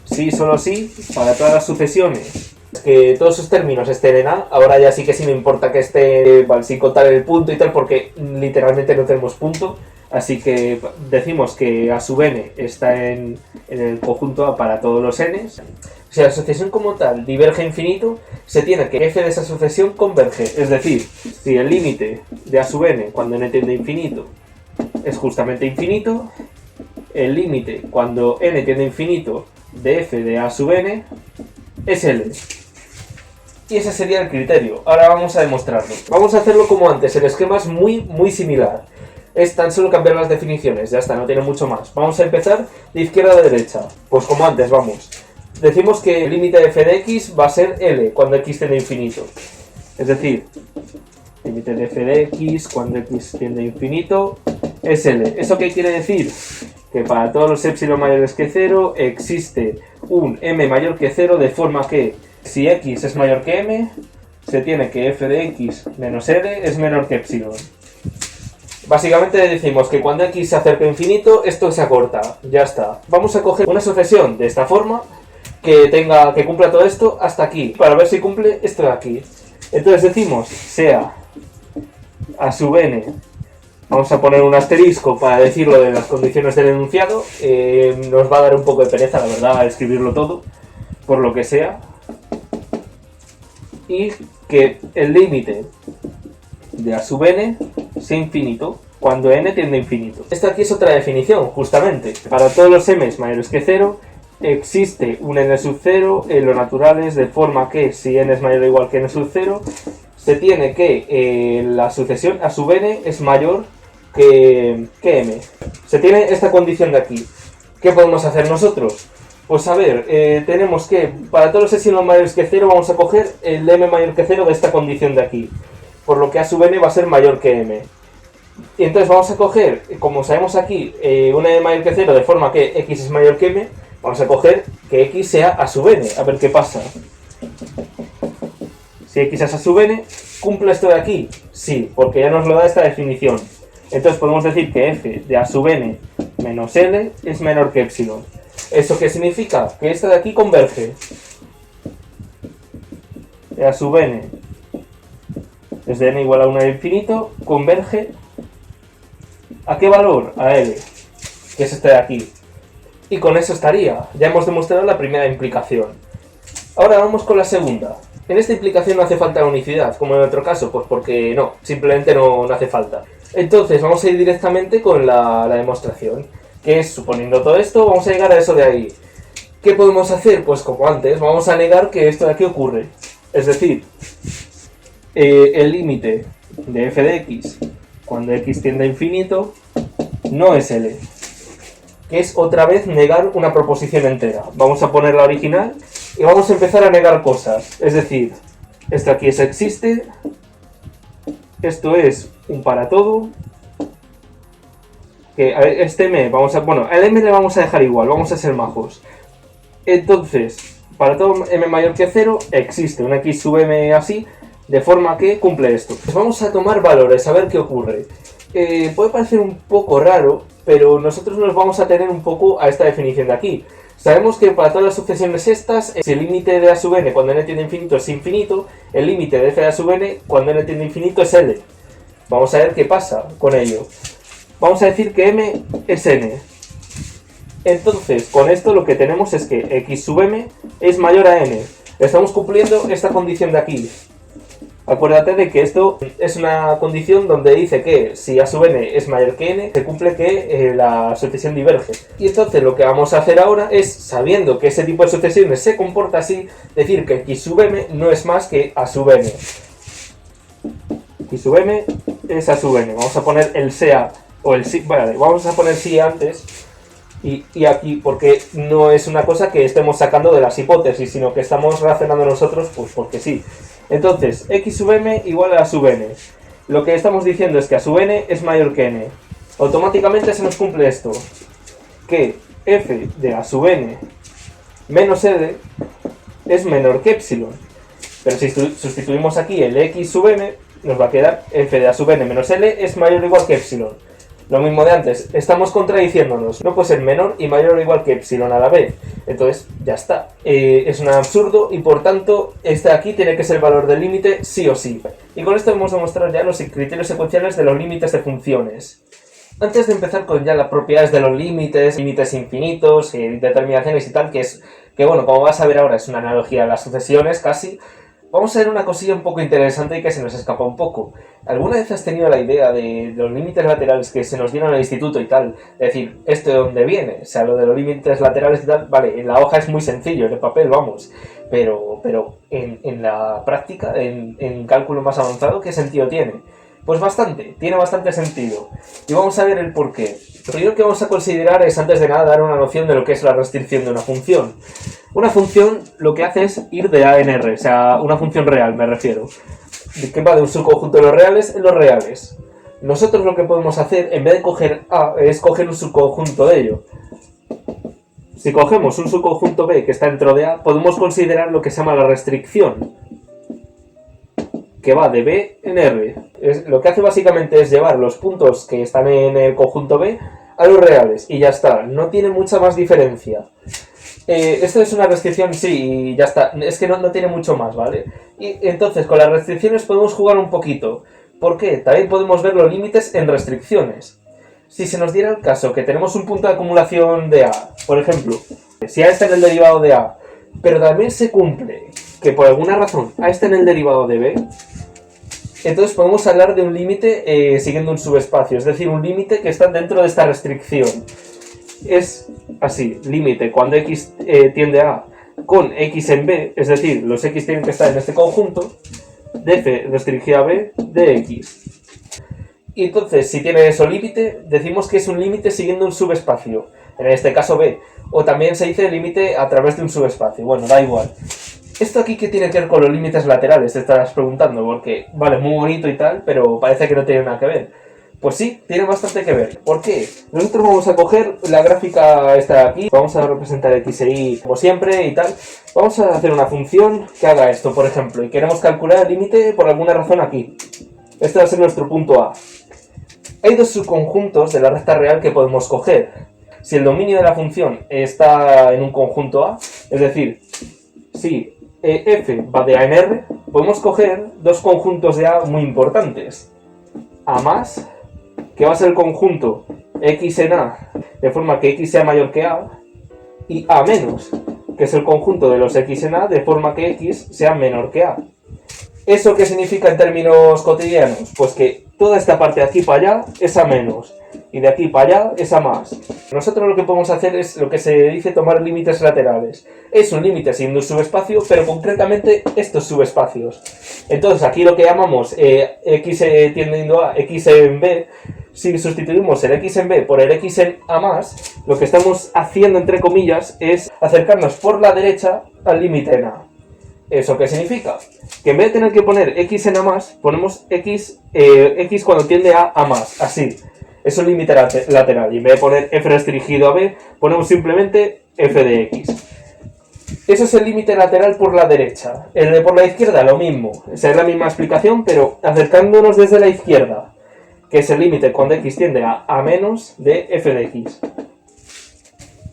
sí, solo sí, para todas las sucesiones, que todos sus términos estén en A. Ahora ya sí que sí me importa que esté, sin contar el punto y tal, porque literalmente no tenemos punto, así que decimos que a sub n está en el conjunto A para todos los n's. Si la sucesión como tal diverge a infinito, se tiene que f de esa sucesión converge, es decir, si el límite de a sub n cuando n tiende a infinito es justamente infinito, el límite cuando n tiende a infinito de f de a sub n es L. Y ese sería el criterio. Ahora vamos a demostrarlo. Vamos a hacerlo como antes, el esquema es muy similar. Es tan solo cambiar las definiciones, ya está, no tiene mucho más. Vamos a empezar de izquierda a derecha. Pues como antes, vamos. Decimos que el límite de f de x va a ser L cuando x tiende a infinito. Es decir, límite de f de x cuando x tiende a infinito es L. ¿Eso qué quiere decir? Que para todos los epsilon mayores que 0 existe un m mayor que 0, de forma que si x es mayor que m, se tiene que f de x menos L es menor que epsilon. Básicamente decimos que cuando x se acerca a infinito, esto se acorta. Ya está. Vamos a coger una sucesión de esta forma que cumpla todo esto hasta aquí, para ver si cumple esto de aquí. Entonces decimos, sea a sub n, vamos a poner un asterisco para decirlo de las condiciones del enunciado, nos va a dar un poco de pereza, la verdad, escribirlo todo, por lo que sea, y que el límite de a sub n sea infinito cuando n tiende a infinito. Esta aquí es otra definición, justamente. Para todos los m mayores que 0, existe un n sub 0 en los naturales, de forma que si n es mayor o igual que n sub 0, se tiene que la sucesión a sub n es mayor que m. Se tiene esta condición de aquí. ¿Qué podemos hacer nosotros? Pues a ver, tenemos que, para todos los epsilon mayores que 0, vamos a coger el m mayor que 0 de esta condición de aquí. Por lo que a sub n va a ser mayor que m. Y entonces vamos a coger, como sabemos aquí, una m mayor que 0 de forma que x es mayor que m, vamos a coger que x sea a sub n, a ver qué pasa. Si x es a sub n, ¿cumple esto de aquí? Sí, porque ya nos lo da esta definición. Entonces podemos decir que f de a sub n menos l es menor que epsilon. ¿Eso qué significa? Que esta de aquí converge. De a sub n desde n igual a 1 al infinito, converge ¿a qué valor? A l, que es este de aquí. Y con eso estaría. Ya hemos demostrado la primera implicación. Ahora vamos con la segunda. En esta implicación no hace falta la unicidad, como en otro caso, pues porque no, simplemente no hace falta. Entonces vamos a ir directamente con la demostración, que es, suponiendo todo esto, vamos a llegar a eso de ahí. ¿Qué podemos hacer? Pues como antes, vamos a negar que esto de aquí ocurre. Es decir, el límite de f de x cuando x tiende a infinito no es L, que es otra vez negar una proposición entera. Vamos a poner la original y vamos a empezar a negar cosas. Es decir, esto aquí existe, esto es un para todo, que este m, bueno, al m le vamos a dejar igual, vamos a ser majos. Entonces, para todo m mayor que 0 existe un x sub m así, de forma que cumple esto. Pues vamos a tomar valores, a ver qué ocurre. Puede parecer un poco raro, pero nosotros nos vamos a tener un poco a esta definición de aquí. Sabemos que para todas las sucesiones estas, si el límite de a sub n cuando n tiende a infinito es infinito, el límite de f de a sub n cuando n tiende a infinito es l. Vamos a ver qué pasa con ello. Vamos a decir que m es n. Entonces, con esto lo que tenemos es que x sub m es mayor a n. Estamos cumpliendo esta condición de aquí. Acuérdate de que esto es una condición donde dice que si a sub n es mayor que n, se cumple que la sucesión diverge. Y entonces lo que vamos a hacer ahora es, sabiendo que ese tipo de sucesiones se comporta así, decir que x sub m no es más que a sub n. X sub m es a sub n. Vamos a poner el sea o el sí, vale, vamos a poner sí antes y aquí, porque no es una cosa que estemos sacando de las hipótesis, sino que estamos razonando nosotros, pues porque sí. Entonces, x sub m igual a sub n. Lo que estamos diciendo es que a sub n es mayor que n. Automáticamente se nos cumple esto, que f de a sub n menos l es menor que epsilon. Pero si sustituimos aquí el x sub m, nos va a quedar f de a sub n menos l es mayor o igual que epsilon. Lo mismo de antes, estamos contradiciéndonos. No puede ser menor y mayor o igual que epsilon a la vez. Entonces, ya está. Es un absurdo y por tanto, este de aquí tiene que ser el valor del límite sí o sí. Y con esto vamos a mostrar ya los criterios secuenciales de los límites de funciones. Antes de empezar con ya las propiedades de los límites infinitos, determinaciones y tal, que bueno, como vas a ver ahora es una analogía a las sucesiones casi. Vamos a ver una cosilla un poco interesante y que se nos escapa un poco. ¿Alguna vez has tenido la idea de los límites laterales que se nos dieron en el instituto y tal? Es decir, ¿esto de dónde viene? O sea, lo de los límites laterales y tal, vale, en la hoja es muy sencillo, en el papel, vamos. Pero en la práctica, en cálculo más avanzado, ¿qué sentido tiene? Pues bastante, tiene bastante sentido. Y vamos a ver el porqué. Lo primero que vamos a considerar es, antes de nada, dar una noción de lo que es la restricción de una función. Una función lo que hace es ir de A en R, o sea, una función real, me refiero. Que va de un subconjunto de los reales en los reales. Nosotros lo que podemos hacer, en vez de coger A, es coger un subconjunto de ello. Si cogemos un subconjunto B que está dentro de A, podemos considerar lo que se llama la restricción, que va de B en R. Lo que hace básicamente es llevar los puntos que están en el conjunto B a los reales, y ya está, no tiene mucha más diferencia. Esto es una restricción, sí, y ya está, es que no tiene mucho más, ¿vale? Y entonces con las restricciones podemos jugar un poquito. ¿Por qué? También podemos ver los límites en restricciones. Si se nos diera el caso que tenemos un punto de acumulación de A, por ejemplo, si A está en el derivado de A, pero también se cumple que por alguna razón A está en el derivado de B, entonces podemos hablar de un límite siguiendo un subespacio, es decir, un límite que está dentro de esta restricción. es así, límite cuando x tiende a con x en b, es decir, los x tienen que estar en este conjunto, de f restringido a b de x. Y entonces, si tiene eso límite, decimos que es un límite siguiendo un subespacio, en este caso b, o también se dice límite a través de un subespacio, bueno, da igual. ¿Esto aquí qué tiene que ver con los límites laterales? Te estarás preguntando, porque vale, muy bonito y tal, pero parece que no tiene nada que ver. Pues sí, tiene bastante que ver. ¿Por qué? Nosotros vamos a coger la gráfica esta de aquí, vamos a representar x e y como siempre y tal. Vamos a hacer una función que haga esto, por ejemplo, y queremos calcular el límite por alguna razón aquí. Este va a ser nuestro punto A. Hay dos subconjuntos de la recta real que podemos coger. Si el dominio de la función está en un conjunto A, es decir, si f va de A en R, podemos coger dos conjuntos de A muy importantes. A más, que va a ser el conjunto x en A, de forma que x sea mayor que A, y A menos, que es el conjunto de los x en A, de forma que x sea menor que A. ¿Eso qué significa en términos cotidianos? Pues que toda esta parte de aquí para allá es A menos, y de aquí para allá es A más. Nosotros lo que podemos hacer es lo que se dice tomar límites laterales. Es un límite siguiendo un subespacio, pero concretamente estos subespacios. Entonces aquí lo que llamamos x tiendiendo a x en b, si sustituimos el x en b por el x en a más, lo que estamos haciendo entre comillas es acercarnos por la derecha al límite en a. ¿Eso qué significa? Que en vez de tener que poner x en a más, ponemos x cuando tiende a más, así. Es un límite lateral, y en vez de poner f restringido a b, ponemos simplemente f de x. Eso es el límite lateral por la derecha. El de por la izquierda, lo mismo. O sea, es la misma explicación, pero acercándonos desde la izquierda, que es el límite cuando x tiende a menos de f de x.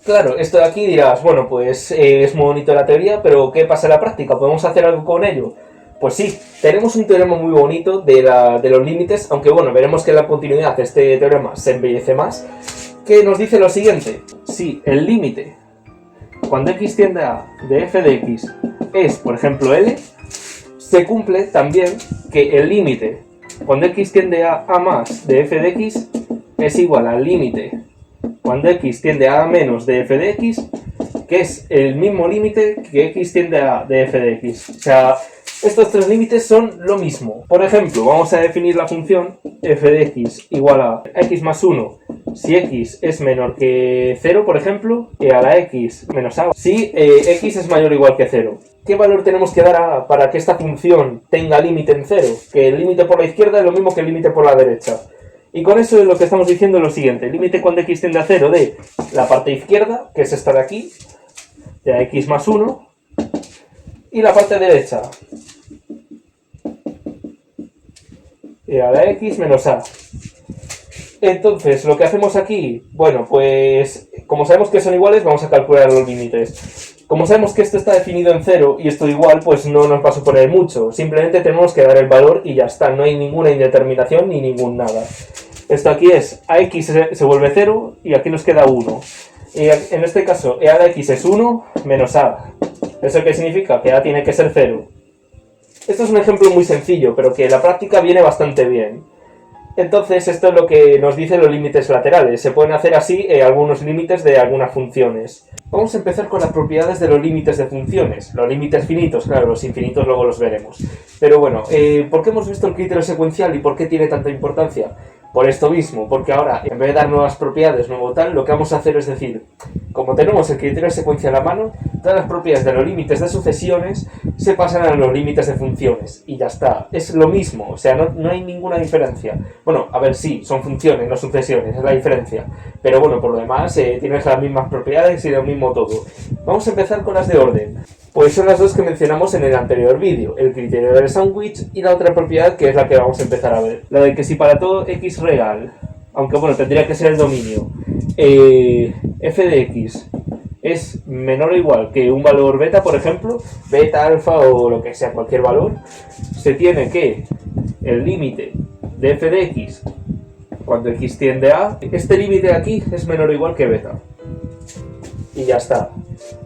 Claro, esto de aquí dirás, bueno, pues es muy bonito la teoría, pero ¿qué pasa en la práctica? ¿Podemos hacer algo con ello? Pues sí, tenemos un teorema muy bonito de los límites, aunque bueno, veremos que en la continuidad este teorema se embellece más, que nos dice lo siguiente: si el límite cuando x tiende a de f de x es, por ejemplo, L, se cumple también que el límite cuando x tiende a más de f de x es igual al límite cuando x tiende a menos de f de x, que es el mismo límite que x tiende a de f de x. O sea, estos tres límites son lo mismo. Por ejemplo, vamos a definir la función f de x igual a x más 1 si x es menor que 0, por ejemplo, y a la x menos a si x es mayor o igual que 0. ¿Qué valor tenemos que dar a para que esta función tenga límite en 0? Que el límite por la izquierda es lo mismo que el límite por la derecha. Y con eso es lo que estamos diciendo lo siguiente: límite cuando x tiende a 0 de la parte izquierda, que es esta de aquí, de x más 1, y la parte derecha, y a la x menos a. Entonces, lo que hacemos aquí, bueno, pues como sabemos que son iguales, vamos a calcular los límites. Como sabemos que esto está definido en 0 y esto igual, pues no nos va a suponer mucho. Simplemente tenemos que dar el valor y ya está. No hay ninguna indeterminación ni ningún nada. Esto aquí es a x se vuelve 0 y aquí nos queda 1. Y en este caso, e a la x es 1 menos a. ¿Eso qué significa? Que a tiene que ser 0. Esto es un ejemplo muy sencillo, pero que en la práctica viene bastante bien. Entonces, esto es lo que nos dicen los límites laterales. Se pueden hacer así algunos límites de algunas funciones. Vamos a empezar con las propiedades de los límites de funciones. Los límites finitos, claro, los infinitos luego los veremos. Pero bueno, ¿por qué hemos visto el criterio secuencial y por qué tiene tanta importancia? Por esto mismo, porque ahora, en vez de dar nuevas propiedades, nuevo tal, lo que vamos a hacer es decir, como tenemos el criterio secuencial a mano, todas las propiedades de los límites de sucesiones se pasan a los límites de funciones. Y ya está, es lo mismo, o sea, no hay ninguna diferencia. Bueno, a ver, sí, son funciones, no sucesiones, es la diferencia. Pero bueno, por lo demás, tienes las mismas propiedades y lo mismo todo. Vamos a empezar con las de orden. Pues son las dos que mencionamos en el anterior vídeo, el criterio del sándwich y la otra propiedad que es la que vamos a empezar a ver. La de que si para todo x real, aunque bueno, tendría que ser el dominio, f de x es menor o igual que un valor beta, por ejemplo, beta, alfa o lo que sea, cualquier valor, se tiene que el límite de f de x cuando x tiende a, este límite de aquí es menor o igual que beta. Y ya está.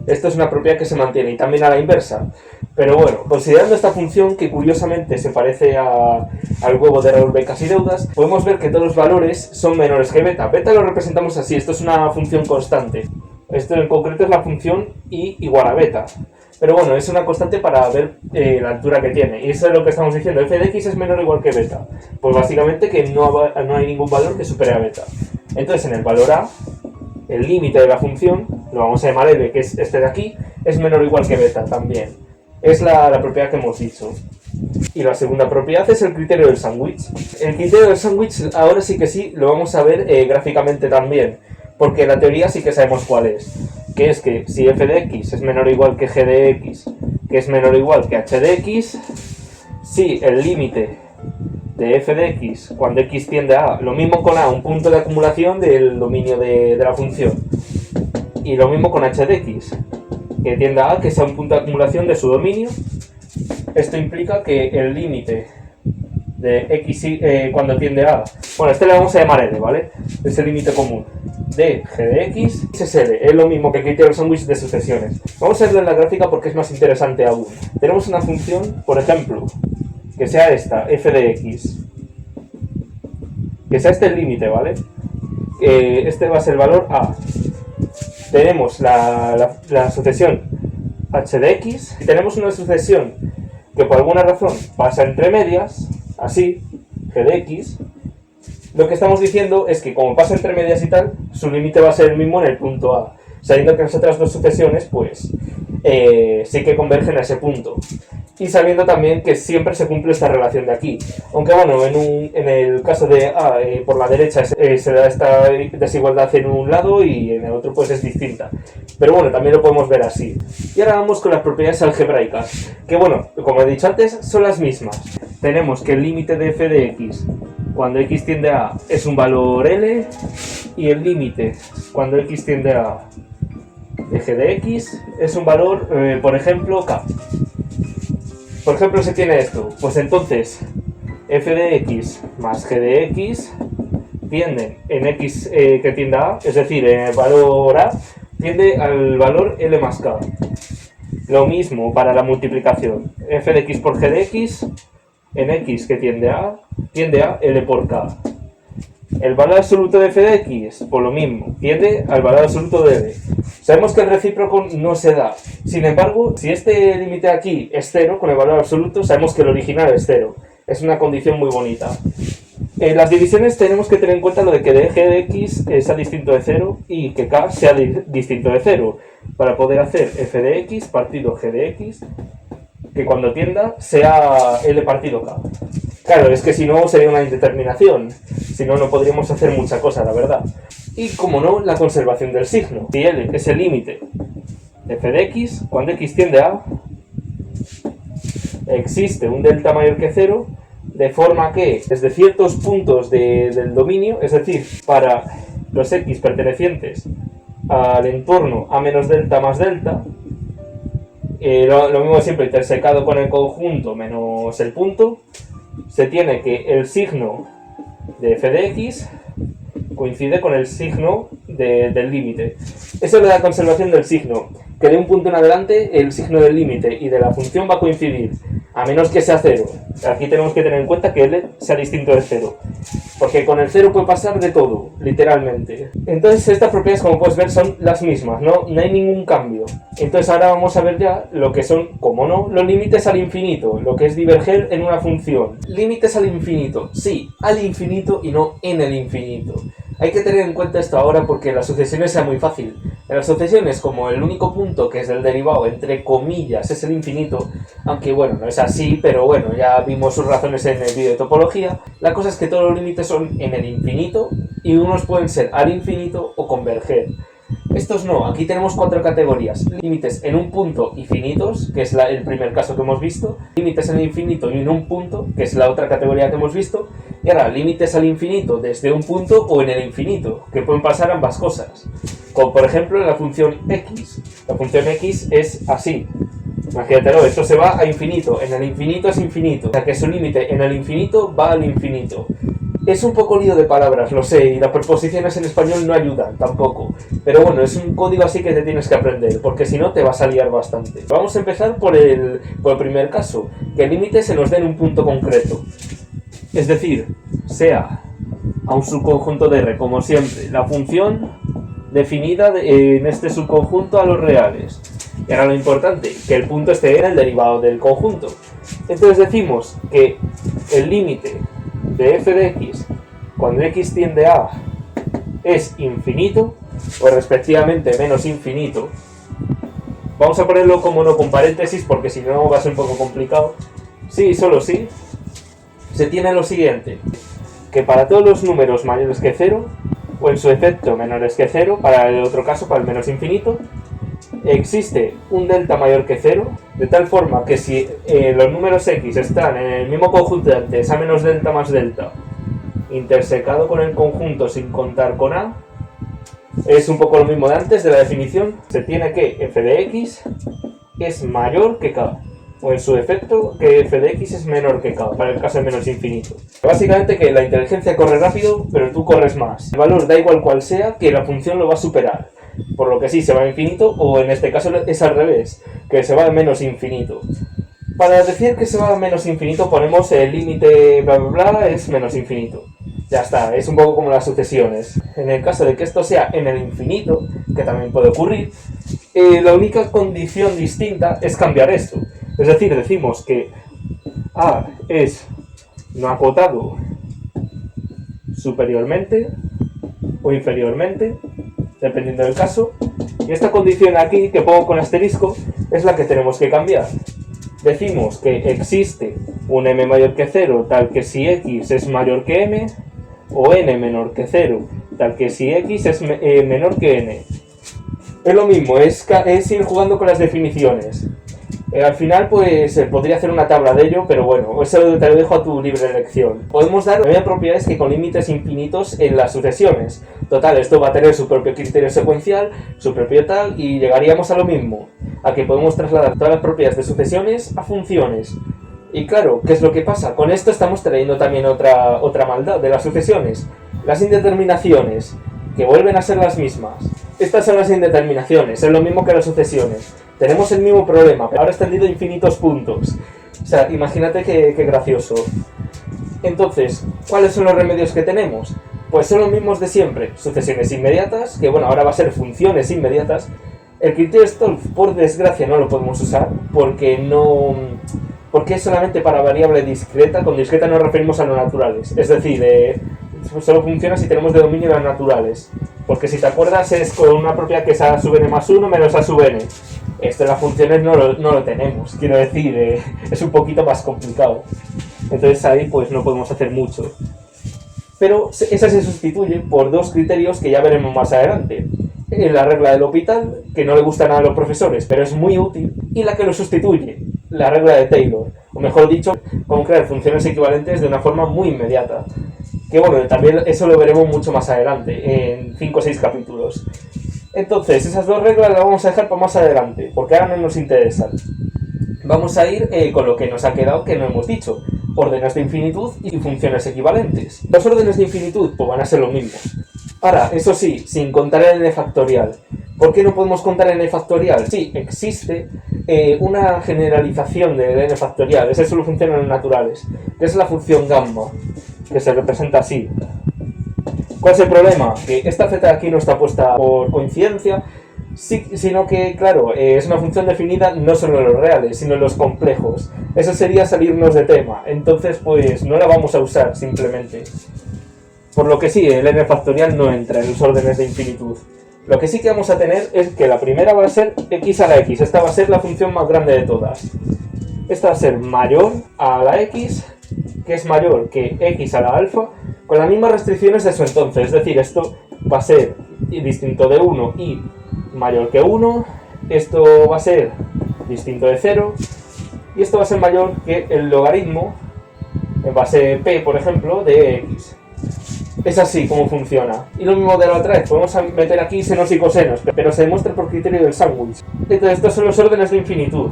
Esto es una propiedad que se mantiene, y también a la inversa. Pero bueno, considerando esta función que curiosamente se parece al huevo de Raúl Becas y Deudas, podemos ver que todos los valores son menores que beta. Beta lo representamos así, esto es una función constante. Esto en concreto es la función i igual a beta. Pero bueno, es una constante para ver la altura que tiene. Y eso es lo que estamos diciendo, f de x es menor o igual que beta. Pues básicamente que no hay ningún valor que supere a beta. Entonces en el valor a, el límite de la función, lo vamos a llamar l, que es este de aquí, es menor o igual que beta también. Es la propiedad que hemos dicho. Y la segunda propiedad es el criterio del sándwich. El criterio del sándwich ahora sí que sí lo vamos a ver gráficamente también. Porque la teoría sí que sabemos cuál es. Que es que si f de x es menor o igual que g de x, que es menor o igual que h de x, si el límite de f de x cuando x tiende a, lo mismo con a, un punto de acumulación del dominio de la función. Y lo mismo con h de x, que tienda a que sea un punto de acumulación de su dominio. Esto implica que el límite de x cuando tiende a, bueno, este le vamos a llamar l, ¿vale? Es el límite común de g de x, es l, es lo mismo que el criterio del sándwich de sucesiones. Vamos a verlo en la gráfica porque es más interesante aún. Tenemos una función, por ejemplo, que sea esta, f de x, que sea este el límite, ¿vale? Este va a ser el valor a. Tenemos la sucesión h de x, y tenemos una sucesión que por alguna razón pasa entre medias, así, g de x. Lo que estamos diciendo es que como pasa entre medias y tal, su límite va a ser el mismo en el punto A, sabiendo que las otras dos sucesiones, pues, sí que convergen a ese punto. Y sabiendo también que siempre se cumple esta relación de aquí. Aunque bueno, en el caso de A, por la derecha se da esta desigualdad en un lado y en el otro pues es distinta. Pero bueno, también lo podemos ver así. Y ahora vamos con las propiedades algebraicas, que bueno, como he dicho antes, son las mismas. Tenemos que el límite de f de x cuando x tiende a es un valor L, y el límite cuando x tiende a de g de x es un valor, por ejemplo, k. Por ejemplo, si tiene esto, pues entonces f de x más g de x tienden en x que tiende a, es decir, en el valor a, tiende al valor L más k. Lo mismo para la multiplicación, f de x por g de x en x que tiende a L por k. El valor absoluto de f de x, por lo mismo, tiende al valor absoluto de L. Sabemos que el recíproco no se da. Sin embargo, si este límite aquí es 0 con el valor absoluto, sabemos que el original es 0. Es una condición muy bonita. En las divisiones tenemos que tener en cuenta lo de que de g de x sea distinto de 0 y que k sea distinto de 0, para poder hacer f de x partido g de x, que cuando tienda sea L partido k. Claro, es que si no sería una indeterminación, si no, no podríamos hacer mucha cosa, la verdad. Y como no, la conservación del signo. Si L es el límite de f de x, cuando x tiende a, existe un delta mayor que 0, de forma que desde ciertos puntos del dominio, es decir, para los x pertenecientes al entorno a menos delta más delta, lo mismo siempre, intersecado con el conjunto menos el punto, se tiene que el signo de f de x coincide con el signo del límite. Eso es la conservación del signo, que de un punto en adelante el signo del límite y de la función va a coincidir, a menos que sea 0. Aquí tenemos que tener en cuenta que L sea distinto de 0, porque con el 0 puede pasar de todo, literalmente. Entonces estas propiedades, como puedes ver, son las mismas, no hay ningún cambio. Entonces ahora vamos a ver ya lo que son, como no, los límites al infinito, lo que es diverger en una función. Límites al infinito, sí, al infinito y no en el infinito. Hay que tener en cuenta esto ahora porque en las sucesiones es muy fácil. En las sucesiones, como el único punto que es el derivado, entre comillas, es el infinito, aunque bueno, no es así, pero bueno, ya vimos sus razones en el vídeo de topología, la cosa es que todos los límites son en el infinito y unos pueden ser al infinito o converger. Estos no, aquí tenemos 4 categorías. Límites en un punto y finitos, que es el primer caso que hemos visto. Límites en el infinito y en un punto, que es la otra categoría que hemos visto. Y ahora, límites al infinito desde un punto o en el infinito, que pueden pasar ambas cosas. Como por ejemplo en la función x. La función x es así. Imagínatelo, esto se va a infinito. En el infinito es infinito. O sea que su límite en el infinito va al infinito. Es un poco lío de palabras, lo sé, y las preposiciones en español no ayudan tampoco. Pero bueno, es un código así que te tienes que aprender, porque si no te vas a liar bastante. Vamos a empezar por el primer caso, que el límite se nos dé en un punto concreto. Es decir, sea a un subconjunto de R, como siempre, la función definida en este subconjunto a los reales. Y ahora lo importante, que el punto esté en el derivado del conjunto. Entonces decimos que el límite de f de x cuando x tiende a es infinito, o respectivamente menos infinito. Vamos a ponerlo como no con paréntesis, porque si no va a ser un poco complicado. Sí, solo sí. Se tiene lo siguiente, que para todos los números mayores que 0, o en su efecto menores que 0, para el otro caso, para el menos infinito, existe un delta mayor que 0, de tal forma que si los números x están en el mismo conjunto de antes, a menos delta más delta, intersecado con el conjunto sin contar con a, es un poco lo mismo de antes de la definición, se tiene que f de x es mayor que k, o en su efecto que f de x es menor que k, para el caso de menos infinito. Básicamente que la inteligencia corre rápido, pero tú corres más. El valor da igual cual sea, que la función lo va a superar. Por lo que sí, se va a infinito, o en este caso es al revés, que se va a menos infinito. Para decir que se va a menos infinito ponemos el límite bla bla bla es menos infinito. Ya está, es un poco como las sucesiones. En el caso de que esto sea en el infinito, que también puede ocurrir, la única condición distinta es cambiar esto. Es decir, decimos que a es no acotado superiormente o inferiormente, dependiendo del caso, y esta condición aquí, que pongo con asterisco, es la que tenemos que cambiar. Decimos que existe un m mayor que 0, tal que si x es mayor que m, o n menor que 0, tal que si x es menor que n. Es lo mismo, es ir jugando con las definiciones. Al final, pues, podría hacer una tabla de ello, pero bueno, eso te lo dejo a tu libre elección. Podemos dar propiedades que con límites infinitos en las sucesiones. Total, esto va a tener su propio criterio secuencial, su propio tal, y llegaríamos a lo mismo, a que podemos trasladar todas las propiedades de sucesiones a funciones. Y claro, ¿qué es lo que pasa? Con esto estamos trayendo también otra maldad de las sucesiones. Las indeterminaciones, que vuelven a ser las mismas. Estas son las indeterminaciones, es lo mismo que las sucesiones. Tenemos el mismo problema, pero ahora extendido a infinitos puntos. O sea, imagínate qué gracioso. Entonces, ¿cuáles son los remedios que tenemos? Pues son los mismos de siempre. Sucesiones inmediatas, que bueno, ahora va a ser funciones inmediatas. El criterio Stolz, por desgracia, no lo podemos usar, porque es solamente para variable discreta. Con discreta nos referimos a los naturales. Es decir, solo funciona si tenemos de dominio las naturales. Porque si te acuerdas es con una propiedad que es a sub n más 1 menos a sub n. Esto en las funciones no lo tenemos. Quiero decir, es un poquito más complicado. Entonces ahí pues no podemos hacer mucho. Pero esa se sustituye por dos criterios que ya veremos más adelante. La regla del L'Hopital, que no le gusta nada a los profesores, pero es muy útil, y la que lo sustituye, la regla de Taylor. O mejor dicho, cómo crear funciones equivalentes de una forma muy inmediata. Que bueno, también eso lo veremos mucho más adelante, en 5 o 6 capítulos. Entonces, esas dos reglas las vamos a dejar para más adelante, porque ahora no nos interesan. Vamos a ir con lo que nos ha quedado que no hemos dicho. Órdenes de infinitud y funciones equivalentes. Los órdenes de infinitud pues van a ser lo mismo. Ahora, eso sí, sin contar el n factorial. ¿Por qué no podemos contar el n factorial? Sí, existe una generalización del n factorial. Esa solo funciona en los naturales, que es la función gamma, que se representa así. ¿Cuál es el problema? Que esta z de aquí no está puesta por coincidencia, sino que, claro, es una función definida no solo en los reales, sino en los complejos. Eso sería salirnos de tema, entonces pues no la vamos a usar simplemente. Por lo que sí, el n factorial no entra en los órdenes de infinitud. Lo que sí que vamos a tener es que la primera va a ser x a la x, esta va a ser la función más grande de todas. Esta va a ser mayor a la x, que es mayor que x a la alfa, con las mismas restricciones de su entonces, es decir, esto va a ser distinto de 1 y mayor que 1, esto va a ser distinto de 0, y esto va a ser mayor que el logaritmo en base p, por ejemplo, de x. Es así como funciona. Y lo mismo de la otra vez, podemos meter aquí senos y cosenos, pero se demuestra por criterio del sándwich. Entonces estos son los órdenes de infinitud.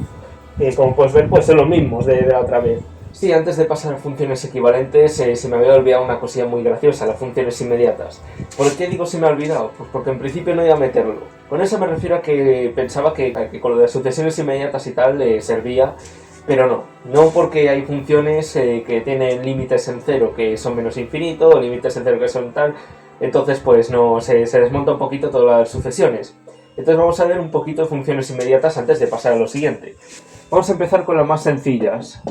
Como puedes ver, pues son los mismos de la otra vez. Sí, antes de pasar a funciones equivalentes, se me había olvidado una cosilla muy graciosa, las funciones inmediatas. ¿Por qué digo se me ha olvidado? Pues porque en principio no iba a meterlo. Con eso me refiero a que pensaba que con lo de sucesiones inmediatas y tal servía, pero no. No, porque hay funciones que tienen límites en cero que son menos infinito, o límites en cero que son tal, entonces pues no, se desmonta un poquito todas las sucesiones. Entonces vamos a ver un poquito de funciones inmediatas antes de pasar a lo siguiente. Vamos a empezar con las más sencillas.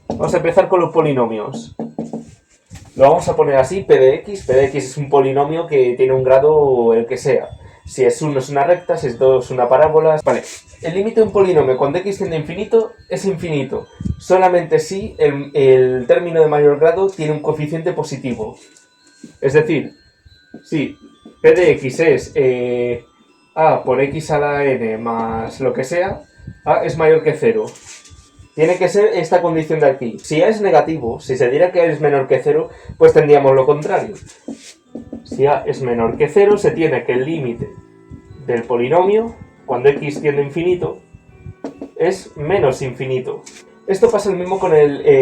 Vamos a empezar con los polinomios. Lo vamos a poner así, p de x. P de x es un polinomio que tiene un grado el que sea. Si es 1 es una recta, si es 2 es una parábola. Vale, el límite de un polinomio cuando x tiende a infinito es infinito. Solamente si el término de mayor grado tiene un coeficiente positivo. Es decir, si p de x es a por x a la n más lo que sea, a es mayor que 0. Tiene que ser esta condición de aquí. Si a es negativo, si se diera que a es menor que 0, pues tendríamos lo contrario. Si a es menor que 0, se tiene que el límite del polinomio, cuando x tiende a infinito, es menos infinito. Esto pasa lo mismo con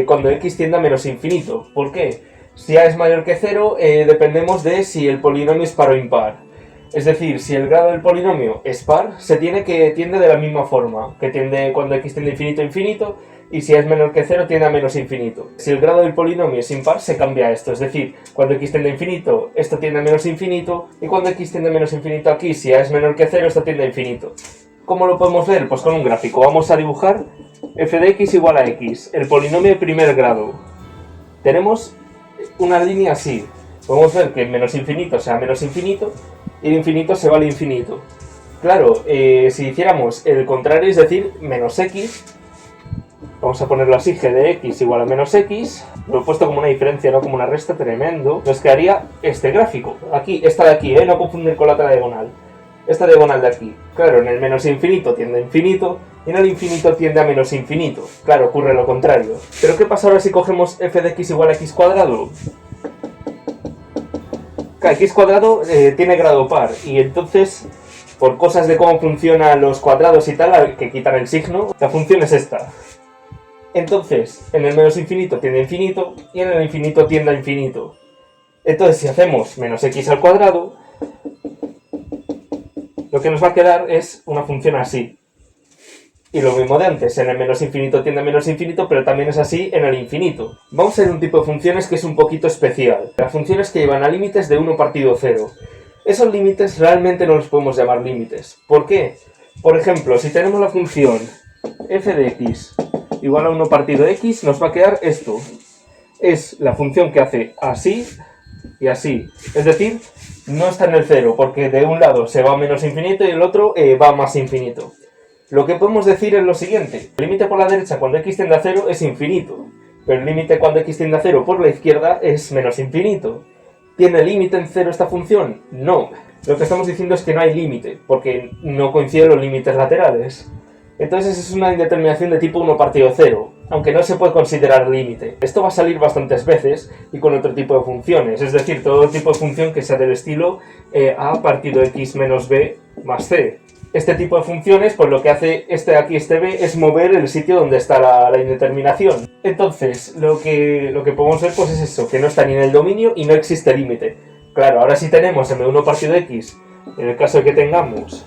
cuando x tiende a menos infinito. ¿Por qué? Si a es mayor que 0, dependemos de si el polinomio es par o impar. Es decir, si el grado del polinomio es par, se tiene que tiende de la misma forma, que tiende cuando x tiende a infinito a infinito, y si es menor que 0 tiende a menos infinito. Si el grado del polinomio es impar, se cambia esto, es decir, cuando x tiende a infinito, esto tiende a menos infinito, y cuando x tiende a menos infinito aquí, si a es menor que 0, esto tiende a infinito. ¿Cómo lo podemos ver? Pues con un gráfico. Vamos a dibujar f de x igual a x, el polinomio de primer grado. Tenemos una línea así. Podemos ver que el menos infinito sea menos infinito, y el infinito se va al infinito. Claro, si hiciéramos el contrario, es decir, menos x, vamos a ponerlo así, g de x igual a menos x, lo he puesto como una diferencia, no como una resta, tremendo, nos quedaría este gráfico, aquí, esta de aquí, no confundir con la otra diagonal, esta diagonal de aquí. Claro, en el menos infinito tiende a infinito, y en el infinito tiende a menos infinito. Claro, ocurre lo contrario. Pero ¿qué pasa ahora si cogemos f de x igual a x cuadrado? X cuadrado tiene grado par, y entonces, por cosas de cómo funcionan los cuadrados y tal, que quitan el signo, la función es esta. Entonces, en el menos infinito tiende a infinito, y en el infinito tiende a infinito. Entonces, si hacemos menos x al cuadrado, lo que nos va a quedar es una función así. Y lo mismo de antes, en el menos infinito tiende a menos infinito, pero también es así en el infinito. Vamos a ver un tipo de funciones que es un poquito especial. Las funciones que llevan a límites de 1 partido 0. Esos límites realmente no los podemos llamar límites. ¿Por qué? Por ejemplo, si tenemos la función f de x igual a 1 partido x, nos va a quedar esto. Es la función que hace así y así. Es decir, no está en el 0, porque de un lado se va a menos infinito y el otro va a más infinito. Lo que podemos decir es lo siguiente: el límite por la derecha cuando x tiende a 0 es infinito, pero el límite cuando x tiende a 0 por la izquierda es menos infinito. ¿Tiene límite en 0 esta función? No. Lo que estamos diciendo es que no hay límite, porque no coinciden los límites laterales. Entonces es una indeterminación de tipo 1 partido 0, aunque no se puede considerar límite. Esto va a salir bastantes veces y con otro tipo de funciones, es decir, todo tipo de función que sea del estilo a partido x menos b más c. Este tipo de funciones, pues lo que hace este de aquí, este b, es mover el sitio donde está la indeterminación. Entonces, lo que podemos ver pues es eso, que no está ni en el dominio y no existe límite. Claro, ahora si tenemos m1 partido x, en el caso de que tengamos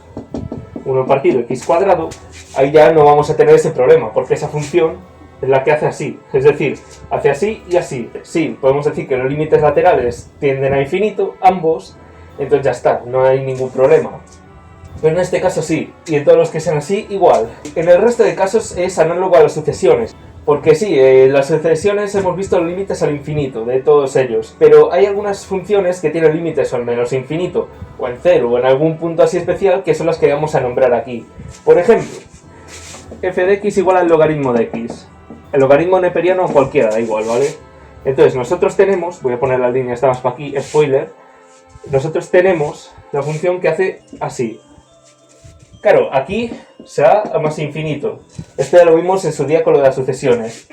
1 partido x cuadrado, ahí ya no vamos a tener ese problema, porque esa función es la que hace así, es decir, hace así y así. Sí, podemos decir que los límites laterales tienden a infinito, ambos, entonces ya está, no hay ningún problema. Pero en este caso sí, y en todos los que sean así, igual. En el resto de casos es análogo a las sucesiones, porque sí, en las sucesiones hemos visto los límites al infinito de todos ellos, pero hay algunas funciones que tienen límites al menos infinito, o en 0, o en algún punto así especial, que son las que vamos a nombrar aquí. Por ejemplo, f de x igual al logaritmo de x. El logaritmo neperiano o cualquiera, da igual, ¿vale? Entonces nosotros tenemos, voy a poner la línea esta más para aquí, spoiler, nosotros tenemos la función que hace así. Claro, aquí se va a más infinito. Esto ya lo vimos en su día con lo de las sucesiones.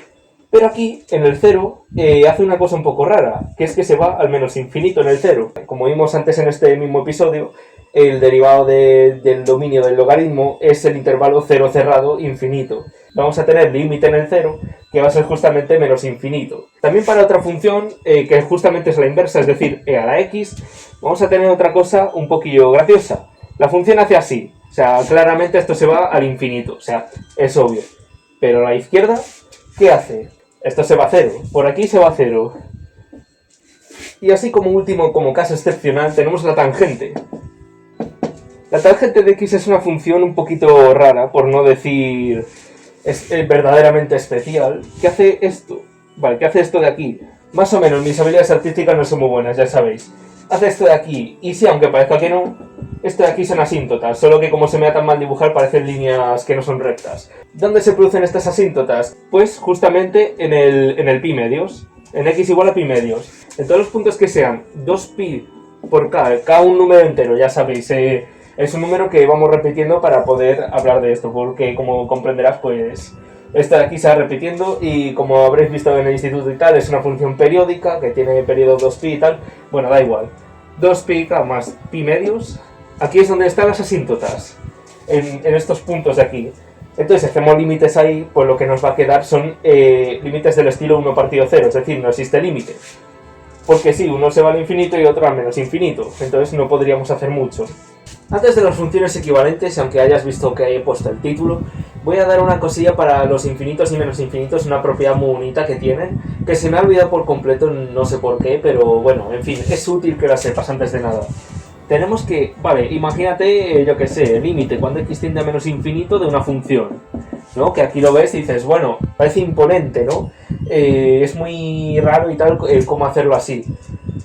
Pero aquí, en el 0, hace una cosa un poco rara, que es que se va al menos infinito en el 0. Como vimos antes en este mismo episodio, el derivado del dominio del logaritmo es el intervalo 0 cerrado infinito. vamos a tener límite en el 0, que va a ser justamente menos infinito. También para otra función, que justamente es la inversa, es decir, e a la x, vamos a tener otra cosa un poquillo graciosa. La función hace así, o sea, claramente esto se va al infinito, o sea, es obvio. Pero a la izquierda, ¿qué hace? Esto se va a 0, por aquí se va a 0. Y así como último, como caso excepcional, tenemos la tangente. La tangente de x es una función un poquito rara, por no decir verdaderamente especial. ¿Qué hace esto? Vale, ¿qué hace esto de aquí? Más o menos, mis habilidades artísticas no son muy buenas, ya sabéis. Hace esto de aquí, y sí, aunque parezca que no, esto de aquí son asíntotas, solo que como se me da tan mal dibujar parecen líneas que no son rectas. ¿Dónde se producen estas asíntotas? Pues justamente en el pi medios, en x igual a pi medios. En todos los puntos que sean 2pi por k un número entero, ya sabéis, es un número que vamos repitiendo para poder hablar de esto, porque como comprenderás, pues esto de aquí se va repitiendo y como habréis visto en el instituto y tal, es una función periódica que tiene periodo 2pi y tal. Bueno, da igual. 2pi k más pi medios. Aquí es donde están las asíntotas, en estos puntos de aquí. Entonces, si hacemos límites ahí, pues lo que nos va a quedar son límites del estilo 1 partido 0, es decir, no existe límite. Porque sí, uno se va al infinito y otro al menos infinito, entonces no podríamos hacer mucho. Antes de las funciones equivalentes, aunque hayas visto que he puesto el título, voy a dar una cosilla para los infinitos y menos infinitos, una propiedad muy bonita que tienen, que se me ha olvidado por completo, no sé por qué, pero bueno, en fin, es útil que la sepas antes de nada. Tenemos que, vale, imagínate, yo que sé, el límite cuando x tiende a menos infinito de una función, ¿no? Que aquí lo ves y dices, bueno, parece imponente, ¿no? Es muy raro y tal cómo hacerlo así.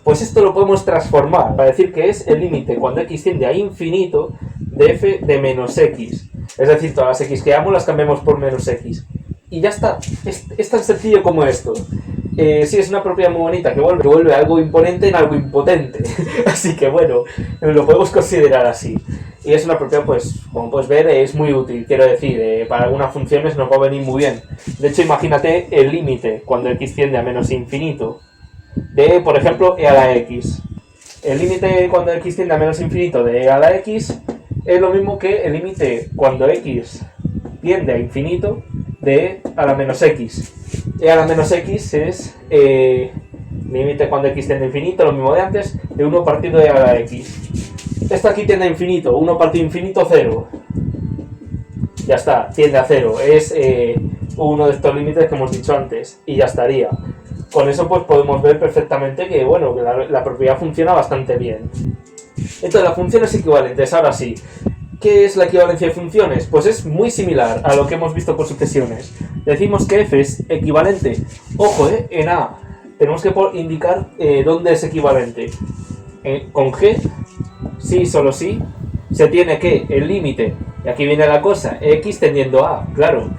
Pues esto lo podemos transformar para decir que es el límite cuando x tiende a infinito de f de menos x. Es decir, todas las x que amo las cambiamos por menos x. Y ya está. Es tan sencillo como esto. Sí, es una propiedad muy bonita que vuelve algo imponente en algo impotente. Así que bueno, lo podemos considerar así. Y es una propiedad, pues, como puedes ver, es muy útil. Quiero decir, para algunas funciones nos va a venir muy bien. De hecho, imagínate el límite cuando x tiende a menos infinito de, por ejemplo, e a la x. El límite cuando x tiende a menos infinito de e a la x es lo mismo que el límite cuando x tiende a infinito de e a la menos x. E a la menos x es límite cuando x tiende a infinito, lo mismo de antes, de 1 partido de e a la x. Esto aquí tiende a infinito, 1 partido infinito, 0. Ya está, tiende a 0. Es uno de estos límites que hemos dicho antes. Y ya estaría. Con eso pues podemos ver perfectamente que, bueno, que la propiedad funciona bastante bien. Entonces, las funciones equivalentes, ahora sí. ¿Qué es la equivalencia de funciones? Pues es muy similar a lo que hemos visto por sucesiones. Decimos que f es equivalente, ojo, en A tenemos que indicar dónde es equivalente. Con g, sí, solo sí, se tiene que el límite, y aquí viene la cosa, x tendiendo a, claro.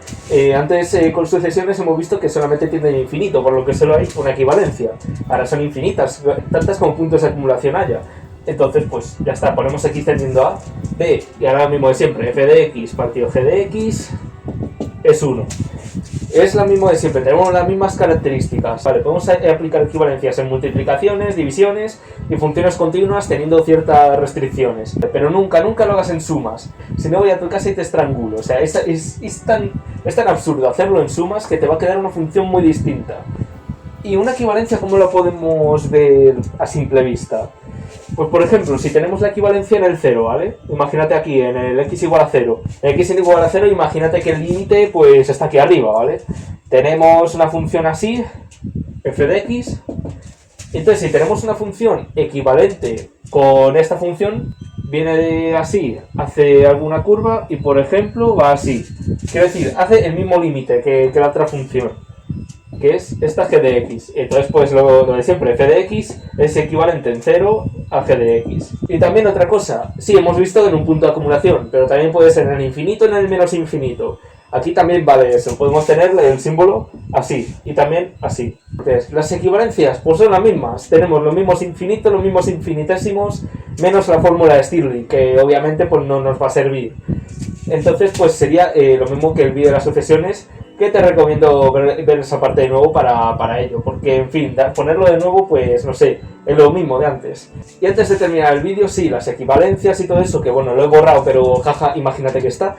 Antes con sucesiones hemos visto que solamente tienden a infinito, por lo que solo hay una equivalencia. Ahora son infinitas, tantas como puntos de acumulación haya. Entonces, pues ya está, ponemos x tendiendo a b, y ahora mismo de siempre, f de x partido g de x es 1. Es lo mismo de siempre, tenemos las mismas características. Vale, podemos aplicar equivalencias en multiplicaciones, divisiones y funciones continuas teniendo ciertas restricciones. Pero nunca lo hagas en sumas. Si no, voy a tu casa y te estrangulo. O sea, es tan absurdo hacerlo en sumas que te va a quedar una función muy distinta. ¿Y una equivalencia cómo la podemos ver a simple vista? Pues por ejemplo, si tenemos la equivalencia en el 0, ¿vale? Imagínate aquí, en el x igual a 0. En el x igual a 0, imagínate que el límite pues está aquí arriba, ¿vale? Tenemos una función así, f de x. Entonces, si tenemos una función equivalente con esta función, viene así, hace alguna curva y por ejemplo va así. Quiero decir, hace el mismo límite que la otra función, que es esta g de x. Entonces, pues lo de siempre, f de x es equivalente en 0 a g de x. Y también otra cosa, sí, hemos visto en un punto de acumulación, pero también puede ser en el infinito y en el menos infinito. Aquí también vale eso, podemos tener el símbolo así, y también así. Entonces, las equivalencias pues son las mismas, tenemos los mismos infinitos, los mismos infinitésimos, menos la fórmula de Stirling, que obviamente pues no nos va a servir. Entonces, pues sería lo mismo que el vídeo de las sucesiones, que te recomiendo ver esa parte de nuevo para ello, porque en fin, ponerlo de nuevo pues no sé, es lo mismo de antes. Y antes de terminar el vídeo, sí, las equivalencias y todo eso, que bueno, lo he borrado, pero jaja, imagínate que está.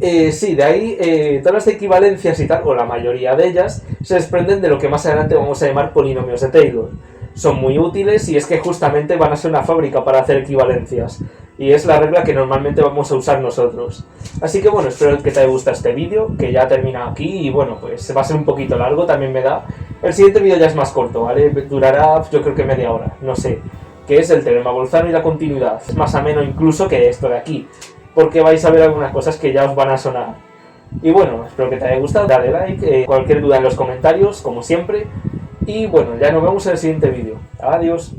Sí, de ahí todas las equivalencias y tal, o la mayoría de ellas, se desprenden de lo que más adelante vamos a llamar polinomios de Taylor. Son muy útiles y es que justamente van a ser una fábrica para hacer equivalencias. Y es la regla que normalmente vamos a usar nosotros. Así que bueno, espero que te haya gustado este vídeo, que ya termina aquí y bueno, pues va a ser un poquito largo, también me da. El siguiente vídeo ya es más corto, ¿vale? Durará yo creo que media hora, no sé. Que es el teorema Bolzano y la continuidad. Es más ameno incluso que esto de aquí, porque vais a ver algunas cosas que ya os van a sonar. Y bueno, espero que te haya gustado, dale like, cualquier duda en los comentarios, como siempre. Y bueno, ya nos vemos en el siguiente vídeo. Adiós.